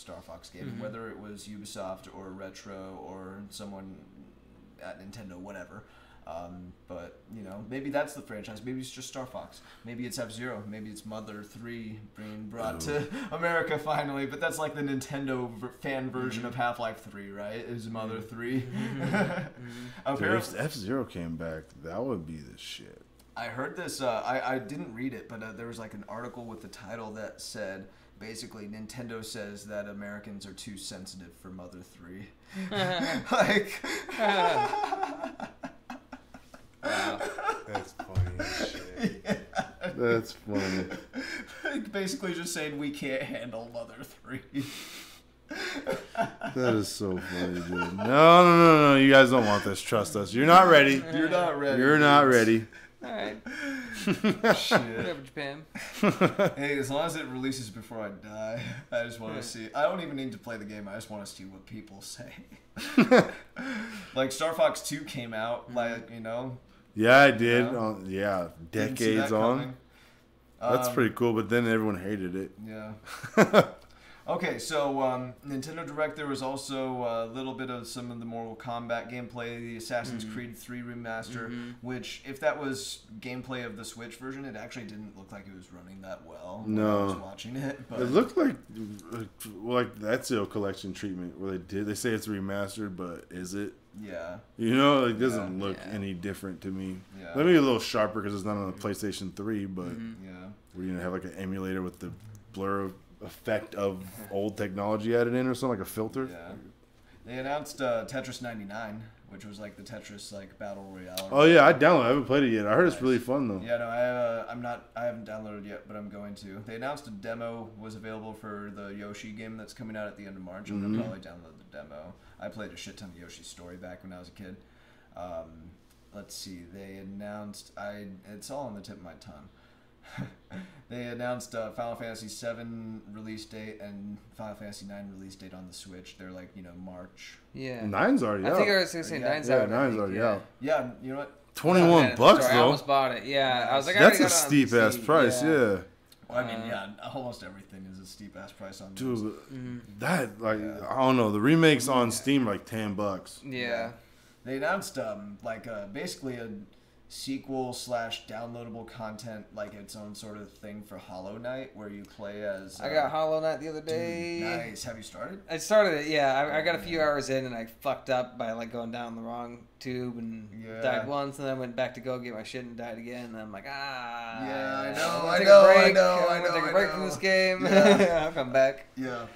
game. Whether it was Ubisoft or Retro or someone at Nintendo, whatever. But, you know, maybe that's the franchise. Maybe it's just Star Fox. Maybe it's F-Zero. Maybe it's Mother 3 being brought to America finally. But that's like the Nintendo fan version of Half-Life 3, right? It was Mother 3. Dude, if F-Zero came back, that would be the shit. I heard this. I didn't read it, but there was like an article with the title that said, basically, Nintendo says that Americans are too sensitive for Mother 3. Like... Wow. That's funny as shit. Yeah. That's funny. Basically just saying we can't handle Mother 3. That is so funny, dude. No. You guys don't want this. Trust us. You're not ready. You're not ready. You're not ready. All right. Shit. Whatever, Japan. Hey, as long as it releases before I die, I just want to see. I don't even need to play the game. I just want to see what people say. Like Star Fox 2 came out, like, you know. Yeah, I did. Yeah. Decades on. That's pretty cool, but then everyone hated it. Yeah. Okay, so Nintendo Direct, there was also a little bit of some of the Mortal Kombat gameplay, the Assassin's Creed 3 remaster, which, if that was gameplay of the Switch version, it actually didn't look like it was running that well when I was watching it. But it looked like the Ezio collection treatment, where they say it's remastered, but is it? Yeah. You know, it doesn't look any different to me. Yeah. Maybe a little sharper because it's not on the PlayStation 3, but Yeah. we're going to have like an emulator with the blur effect of old technology added in or something, like a filter. Yeah. They announced Tetris 99, which was like the Tetris like battle royale. Oh yeah, I downloaded. I haven't played it yet. I heard it's really fun though. Yeah, no, I haven't downloaded yet, but I'm going to. They announced a demo was available for the Yoshi game that's coming out at the end of March. I'm gonna probably download the demo. I played a shit ton of Yoshi's Story back when I was a kid. Let's see. They announced. It's all on the tip of my tongue. They announced Final Fantasy VII release date and Final Fantasy IX release date on the Switch. They're like, you know, March. Yeah. 9's already out. I think I was going to say 9's out. 9's already out. Yeah, you know what? $21 Sorry, though. I almost bought it. Yeah. I was like, That's a steep ass price, yeah. Well, I mean, almost everything is a steep ass price on those. Dude, that, like, I don't know. The remakes on Steam are like $10. Yeah. They announced, basically a sequel / downloadable content, like its own sort of thing for Hollow Knight, where you play as... I got Hollow Knight the other day. Dude, nice. Have you started? I started it, yeah. I got a few hours in and I fucked up by like going down the wrong tube and died once, and then I went back to go get my shit and died again, and I'm like, Yeah, I know. I'm gonna take a break from this game. Yeah. I'll come back. Yeah.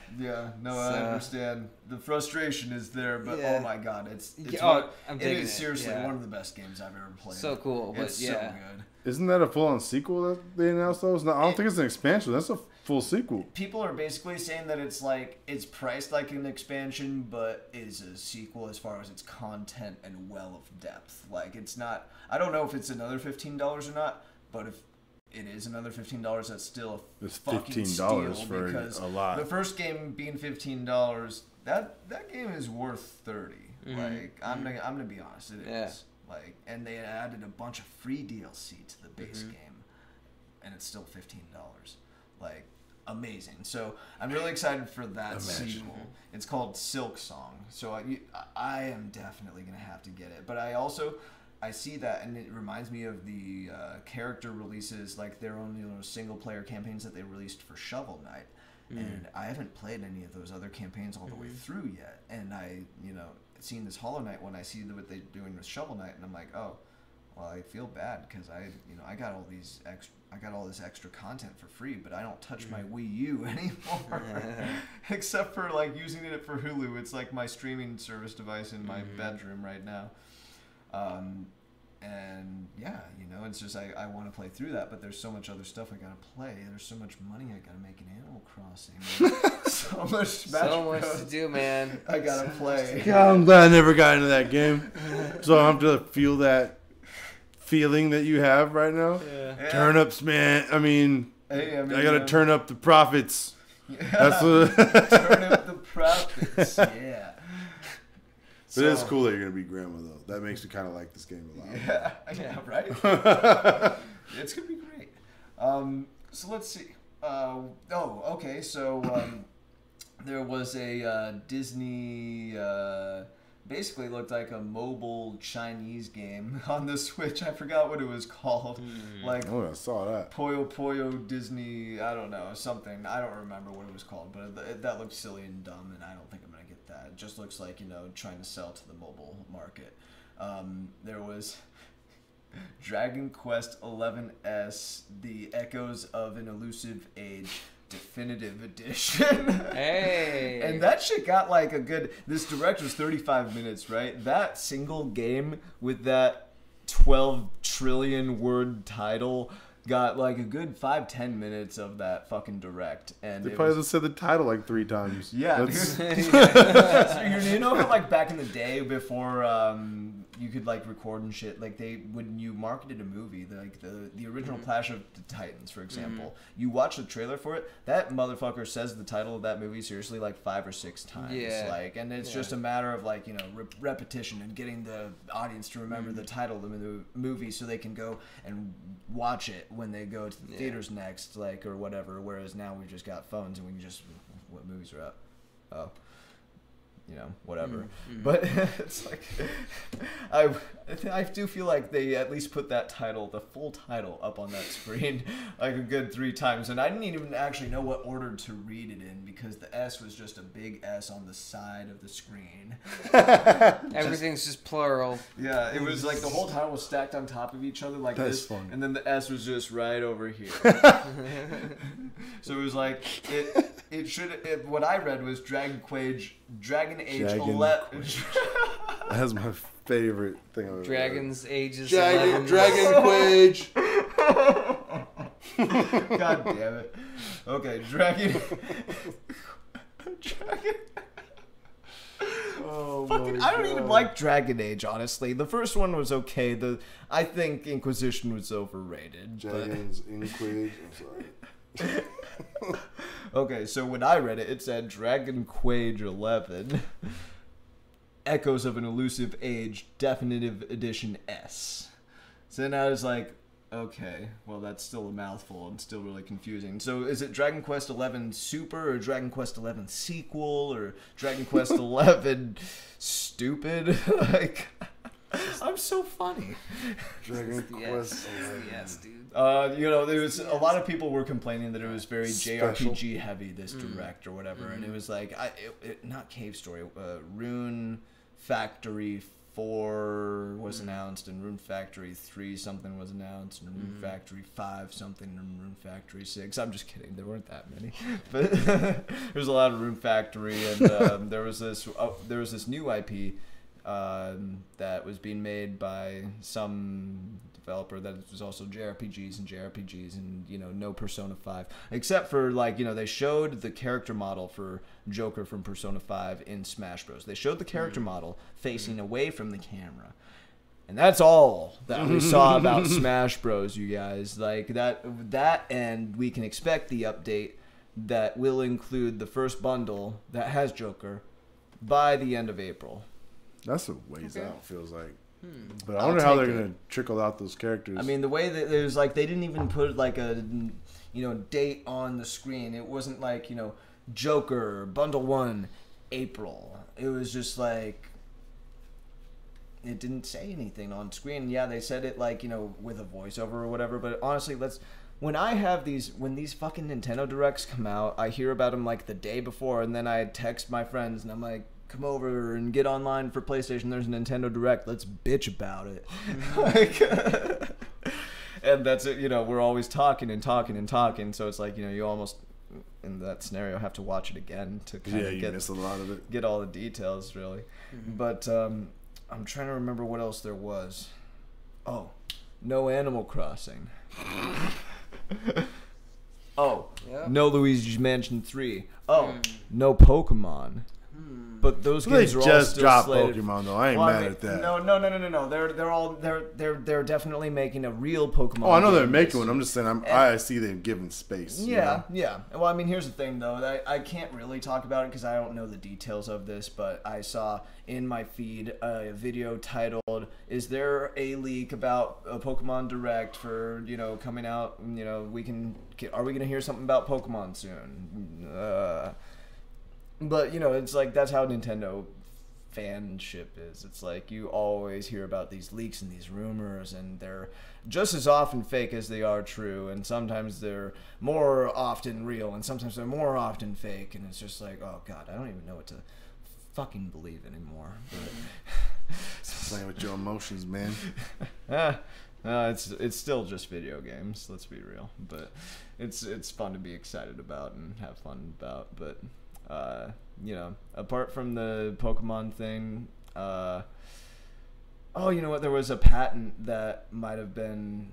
No, I understand. The frustration is there, but oh my god, it is seriously one of the best games I've ever played. So cool, but it's so good. Isn't that a full-on sequel that they announced though? I don't think it's an expansion. That's a full sequel. People are basically saying that it's priced like an expansion, but is a sequel as far as its content and well of depth. Like, it's not... I don't know if it's another $15 or not, but if it is another $15, that's still a fucking steal, for because a lot. The first game being $15, that game is worth $30. Like, I'm gonna be honest, it is. Like, and they added a bunch of free DLC to the base game, and it's still $15. Like, amazing. So I'm really excited for that sequel. It's called Silk Song. So I am definitely gonna have to get it. But I see that, and it reminds me of the character releases, like their own single player campaigns that they released for Shovel Knight. And I haven't played any of those other campaigns all the way through yet. And I, seen this Hollow Knight when I see what they're doing with Shovel Knight, and I'm like, oh, well, I feel bad because I got all these I got all this extra content for free, but I don't touch my Wii U anymore. Except for like using it for Hulu. It's like my streaming service device in my bedroom right now. And yeah, you know, it's just I want to play through that, but there's so much other stuff I gotta play. There's so much money I gotta make in Animal Crossing. So much Smash So Bros. much to do, man. I gotta play. God, I'm glad I never got into that game. So I have to feel that feeling that you have right now. Yeah. Turnips, man. I mean, Hey, I gotta turn up the profits. Yeah. That's what. Turn up the profits. Yeah. It is cool that you're gonna be grandma though. That makes me kind of like this game a lot. Yeah, right. It's gonna be great. So let's see. Okay. So there was a Disney. Basically looked like a mobile Chinese game on the Switch. I forgot what it was called. Like, I saw that. Puyo Puyo Disney, I don't know, something. I don't remember what it was called, but that looked silly and dumb, and I don't think I'm going to get that. It just looks like, you know, trying to sell to the mobile market. There was Dragon Quest XI-S, The Echoes of an Elusive Age Definitive Edition. Hey. And that shit got like a good... This direct was 35 minutes, right? That single game with that 12 trillion word title got like a good 5-10 minutes of that fucking direct. And They probably said the title like 3 times. Yeah. You know how like back in the day before you could like record and shit, like when you marketed a movie, like the original Clash of the Titans, for example, you watch the trailer for it, that motherfucker says the title of that movie seriously like 5 or 6 times. Yeah. Like, and it's just a matter of like, you know, repetition and getting the audience to remember the title of the movie so they can go and watch it when they go to the theaters next, like, or whatever. Whereas now we've just got phones and we can just, what movies are out? Oh, you know, whatever. But it's like, I do feel like they at least put that title, the full title, up on that screen like a good 3 times, and I didn't even actually know what order to read it in because the S was just a big S on the side of the screen. Everything's just plural. Yeah, it was like the whole title was stacked on top of each other like That's this, funny. and then the S was just right over here. So it was like what I read was Dragon Age 11. That's my favorite thing I've ever Dragon's Ages. Dragon Quage. God damn it. Okay, Dragon. Oh, Fucking, I don't even like Dragon Age, honestly. The first one was okay. I think Inquisition was overrated. Dragon's Quage. I'm sorry. Okay, so when I read it, it said Dragon Quage 11, Echoes of an Elusive Age, Definitive Edition S. So then I was like, okay, well that's still a mouthful and still really confusing. So is it Dragon Quest 11 Super or Dragon Quest 11 Sequel or Dragon Quest 11 Stupid? Like, I'm so funny. Dragon Quest. Yes, dude. You know, there was a lot of people were complaining that it was very Special. JRPG heavy, this direct or whatever, and it was like, not Cave Story, Rune Factory 4 was announced, and Rune Factory 3 something was announced, and Rune Factory 5 something, and Rune Factory 6. I'm just kidding, there weren't that many, but there's a lot of Rune Factory, and there was this new IP that was being made by some developer that was also JRPGs, and you know, no Persona 5, except for like, you know, they showed the character model for Joker from Persona 5 in Smash Bros. They showed the character model facing away from the camera, and that's all that we saw about Smash Bros. You guys, like that, and we can expect the update that will include the first bundle that has Joker by the end of April. That's a ways out, feels like. But I I'll wonder how take they're it. going to trickle out those characters. I mean, the way that there's like, they didn't even put like a, you know, date on the screen. It wasn't like, you know, Joker Bundle 1 April. It was just like, it didn't say anything on screen. Yeah, they said it like, you know, with a voiceover or whatever. But honestly, when these fucking Nintendo Directs come out, I hear about them like the day before, and then I text my friends and I'm like, come over and get online for PlayStation. There's a Nintendo Direct. Let's bitch about it. Like, And that's it. We're always talking and talking and talking. So it's like, you almost in that scenario have to watch it again to kind of miss a lot of it. Get all the details really. Mm-hmm. But I'm trying to remember what else there was. Oh, no Animal Crossing. Oh, yeah. No Luigi's Mansion 3. Oh, no Pokemon. But those games are all just still dropped slated. Pokemon though. I ain't mad at that. No. They're definitely making a real Pokemon. Oh, I know they're making one. I'm just saying I see them giving space. Yeah. Well, I mean, here's the thing though. I can't really talk about it because I don't know the details of this. But I saw in my feed a video titled "Is there a leak about a Pokemon Direct for coming out? Are we gonna hear something about Pokemon soon?" But it's like that's how Nintendo fanship is. It's like you always hear about these leaks and these rumors, and they're just as often fake as they are true, and sometimes they're more often real, and sometimes they're more often fake, and it's just like, oh god, I don't even know what to fucking believe anymore. Playing with your emotions, man. It's still just video games, let's be real, but it's fun to be excited about and have fun about, but apart from the Pokemon thing, you know what? There was a patent that might have been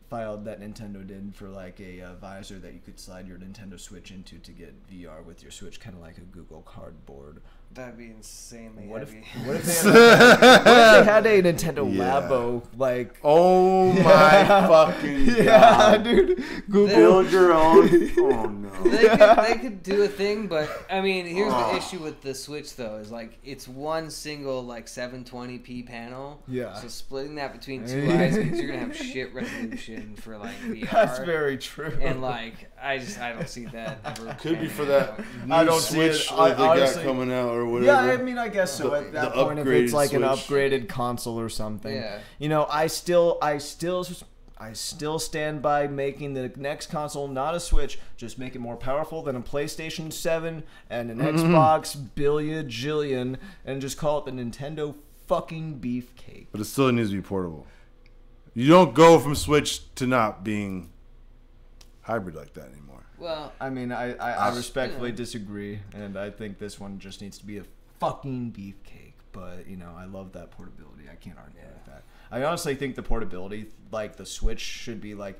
filed that Nintendo did for like a visor that you could slide your Nintendo Switch into to get VR with your Switch, kind of like a Google Cardboard. That'd be insanely what heavy. What if they had a Nintendo Labo, like... Oh my fucking god. Yeah, dude. Google. Build your own... Oh no. They could do a thing, but I mean, here's the issue with the Switch though, is like it's one single like 720p panel. Yeah. So splitting that between two eyes means you're gonna have shit resolution for like VR. That's very true. And like I don't see that ever. Could be for that I don't Switch see it. that they honestly, got coming out or whatever. Yeah, I mean, I guess so. At that point, if it's like Switch. an upgraded console or something, yeah. I still stand by making the next console not a Switch, just make it more powerful than a PlayStation 7 and an Xbox jillion, and just call it the Nintendo fucking beefcake. But it still needs to be portable. You don't go from Switch to not being hybrid like that anymore. Well, I mean, I respectfully disagree, and I think this one just needs to be a fucking beefcake. But, I love that portability. I can't argue with that. I honestly think the portability, like the Switch, should be like...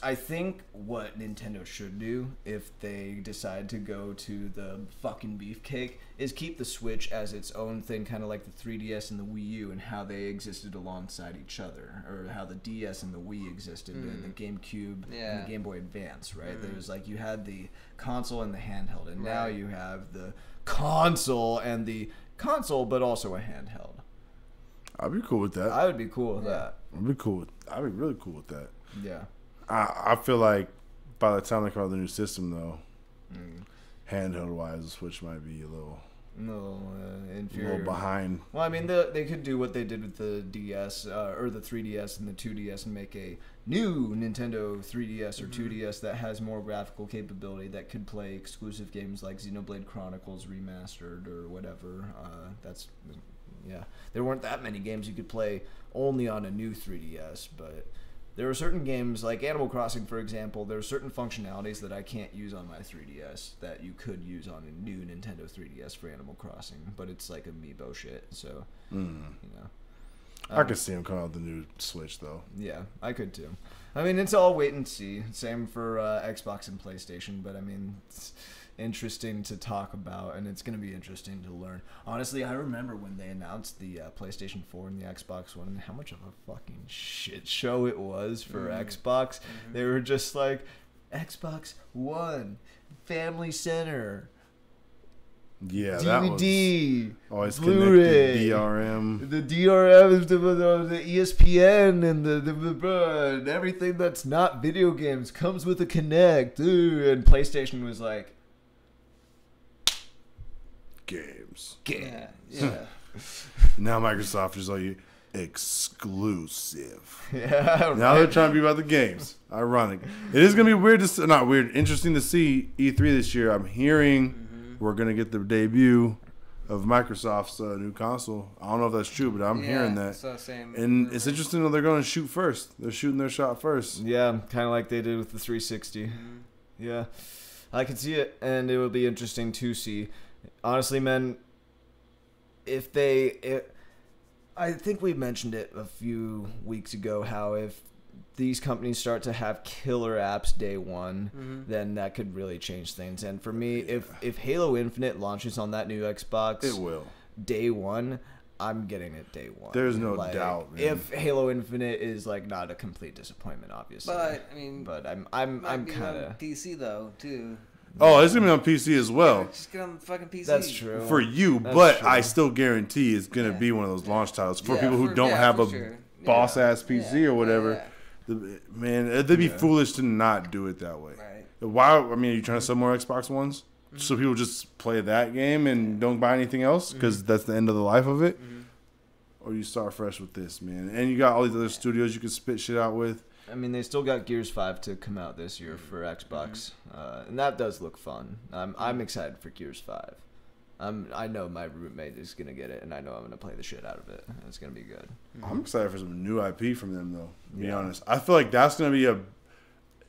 I think what Nintendo should do if they decide to go to the fucking beefcake is keep the Switch as its own thing, kind of like the 3DS and the Wii U and how they existed alongside each other, or how the DS and the Wii existed and the GameCube and the Game Boy Advance, right? There's like you had the console and the handheld, and now you have the console and the console, but also a handheld. I'd be cool with that. I would be cool with that. I'd be really cool with that. Yeah. I feel like by the time they come out with the new system, though, handheld-wise, the Switch might be a little inferior. A little behind. Well, I mean, they could do what they did with the DS, or the 3DS and the 2DS, and make a new Nintendo 3DS or 2DS that has more graphical capability, that could play exclusive games like Xenoblade Chronicles Remastered or whatever. There weren't that many games you could play only on a new 3DS, but... There are certain games, like Animal Crossing, for example, there are certain functionalities that I can't use on my 3DS that you could use on a new Nintendo 3DS for Animal Crossing, but it's like amiibo shit, so, I could see him come out with the new Switch, though. Yeah, I could too. I mean, it's all wait and see. Same for Xbox and PlayStation, but I mean, it's interesting to talk about, and it's going to be interesting to learn. Honestly, I remember when they announced the PlayStation 4 and the Xbox One, and how much of a fucking shit show it was for Xbox. They were just like, Xbox One, Family Center, yeah, DVD, that was always Blu-ray, connected, DRM. The DRM is the ESPN and and everything that's not video games comes with a Kinect. And PlayStation was like, games. Yeah. Now Microsoft is like exclusive. Yeah. Now they're trying to be about the games. Ironic. It is gonna be not weird, interesting to see E3 this year. I'm hearing we're gonna get the debut of Microsoft's new console. I don't know if that's true, but I'm hearing that. Same. And it's interesting that they're going to shoot first. They're shooting their shot first. Yeah, kind of like they did with the 360. Yeah, I can see it, and it will be interesting to see. Honestly, man, I think we mentioned it a few weeks ago, how if these companies start to have killer apps day one, then that could really change things. And for me, if Halo Infinite launches on that new Xbox, it will. Day one, I'm getting it day one. There's no doubt, man. If Halo Infinite is like not a complete disappointment, obviously. But I mean, I'm kind of PC though too. Oh, it's gonna be on PC as well. Just get on the fucking PC. That's true. For you, but I still guarantee it's gonna be one of those launch titles for people who don't have a boss ass PC or whatever. Man, they'd be foolish to not do it that way. Right. Why? I mean, are you trying to sell more Xbox Ones so people just play that game and don't buy anything else because that's the end of the life of it? Or you start fresh with this, man. And you got all these other studios you can spit shit out with. I mean, they still got Gears 5 to come out this year for Xbox, and that does look fun. I'm excited for Gears 5. I know my roommate is gonna get it, and I know I'm gonna play the shit out of it. It's gonna be good. I'm excited for some new IP from them, though. To be honest, I feel like that's gonna be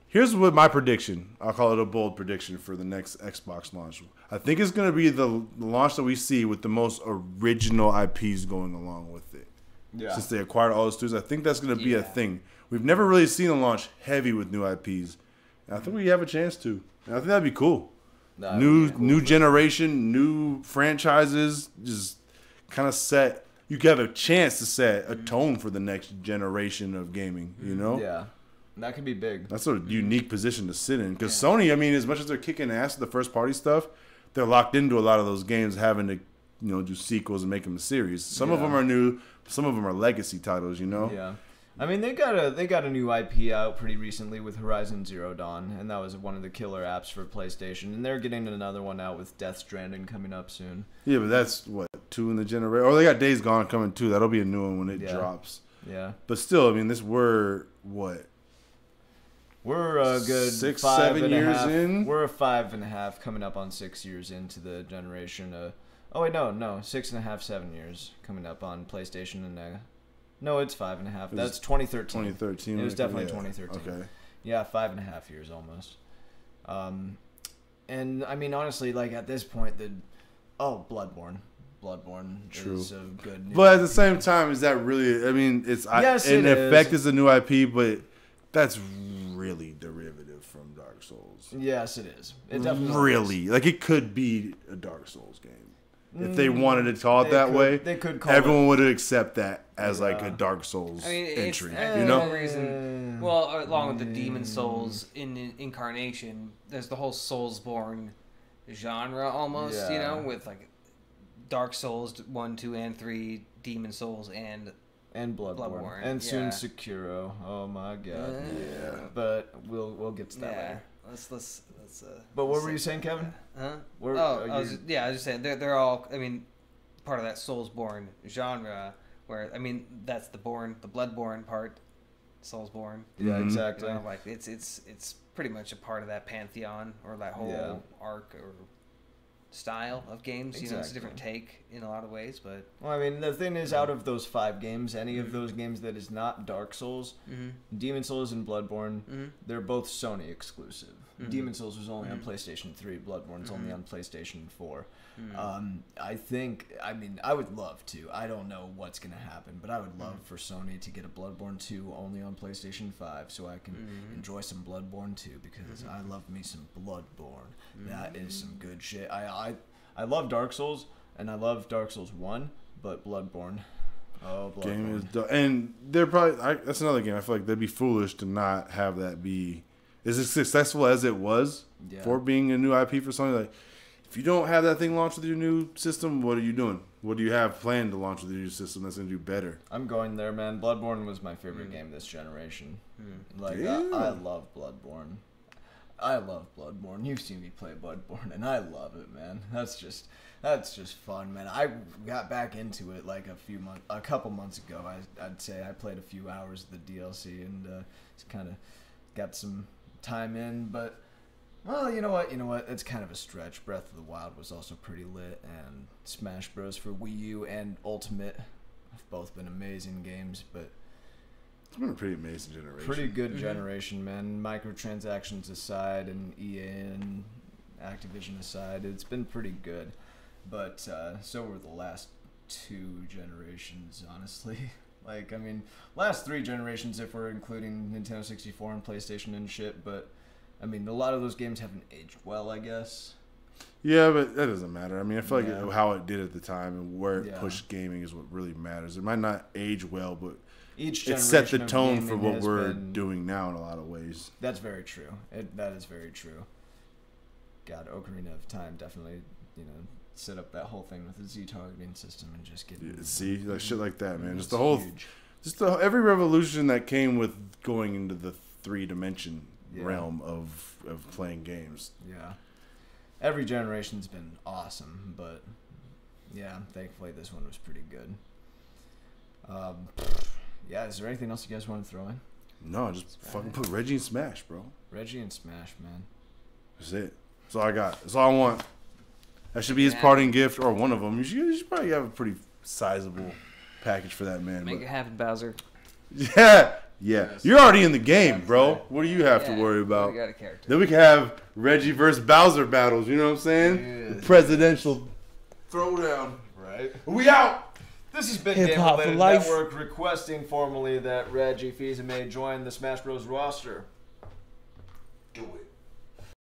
Here's what my prediction. I'll call it a bold prediction for the next Xbox launch. I think it's gonna be the launch that we see with the most original IPs going along with it. Yeah. Since they acquired all those studios, I think that's gonna be a thing. We've never really seen a launch heavy with new IPs. And I think we have a chance to. And I think that'd be cool. New generation, new franchises, just kind of set. You could have a chance to set a tone for the next generation of gaming, you know? Yeah. That could be big. That's a unique position to sit in. Because Sony, I mean, as much as they're kicking ass with the first party stuff, they're locked into a lot of those games having to, do sequels and make them a series. Some of them are new, some of them are legacy titles, you know? Yeah. I mean, they got a new IP out pretty recently with Horizon Zero Dawn, and that was one of the killer apps for PlayStation. And they're getting another one out with Death Stranding coming up soon. Yeah, but that's, 2 in the generation? Or they got Days Gone coming, too. That'll be a new one when it drops. Yeah. But still, I mean, we're a good 6-7 years in? We're 5.5 coming up on 6 years into the generation. 6.5, 7 years coming up on PlayStation and no, it's 5.5. That's 2013. 2013. It was definitely 2013. Okay. Yeah, 5.5 years almost. And I mean, honestly, like at this point, Bloodborne. True. Is a good new But at the same time, is that really? I mean, it's in effect is a new IP, but that's really derivative from Dark Souls. Yes, it is. It definitely really is. Like it could be a Dark Souls game. If they wanted to call it that way, they could call everyone would accept that as like a Dark Souls entry. You know, reason. Well, along with the Demon Souls incarnation, there's the whole Soulsborne genre almost. You know, with like Dark Souls 1, 2, and 3, Demon Souls, and Bloodborne. And soon Sekiro. Oh my god. Yeah. But we'll get to that later. Let's but what were you saying, Kevin? Huh? I was just saying they're all. I mean, part of that Soulsborne genre. Where I mean, that's the Bloodborne part, Soulsborne. Yeah, exactly. You know, like it's pretty much a part of that pantheon or that whole arc or style of games. You know, it's a different take in a lot of ways, but I mean, the thing is, out of those 5 games, any of those games that is not Dark Souls, Demon Souls and Bloodborne, they're both Sony exclusive. Demon Souls was only on PlayStation 3, Bloodborne's only on PlayStation 4. I would love to. I don't know what's going to happen, but I would love for Sony to get a Bloodborne 2 only on PlayStation 5 so I can enjoy some Bloodborne 2 because I love me some Bloodborne. That is some good shit. I love Dark Souls, and I love Dark Souls 1, but Bloodborne. Oh, Bloodborne. Game is and they're probably that's another game. I feel like they'd be foolish to not have that be as successful as it was for being a new IP for Sony. Like, if you don't have that thing launched with your new system, what are you doing? What do you have planned to launch with your new system that's going to do better? I'm going there, man. Bloodborne was my favorite game this generation. Like, I love Bloodborne. You've seen me play Bloodborne, and I love it, man. That's just fun, man. I got back into it like a couple months ago. I'd say I played a few hours of the DLC and just kind of got some time in, but Well, you know what? It's kind of a stretch. Breath of the Wild was also pretty lit, and Smash Bros. For Wii U and Ultimate have both been amazing games, but it's been a pretty amazing generation. Pretty good generation, man. Microtransactions aside, and EA and Activision aside, it's been pretty good. But so were the last 2 generations, honestly. Last 3 generations if we're including Nintendo 64 and PlayStation and shit, but a lot of those games haven't aged well, I guess. Yeah, but that doesn't matter. I feel like how it did at the time and where it pushed gaming is what really matters. It might not age well, but it set the tone for what we're doing now in a lot of ways. That's very true. That is very true. God, Ocarina of Time definitely, set up that whole thing with the Z targeting system and just get shit like that, man. Just the whole, every revolution that came with going into the 3-dimension realm of playing games. Yeah, every generation's been awesome, but yeah, thankfully this one was pretty good. Yeah, is there anything else you guys want to throw in? No, just fucking put Reggie in Smash, bro. Reggie and Smash, man. That's it. That's all I got. That's all I want. That should be his parting gift, or one of them. You should probably have a pretty sizable package for that man. Make it happen, Bowser. Yeah. You're already in the game, bro. What do you have to worry about? We got a character. Then we can have Reggie versus Bowser battles. You know what I'm saying? The presidential throwdown. Right. We out. This has been Game Related Network requesting formally that Reggie Fils-Aimé join the Smash Bros. roster. Do it.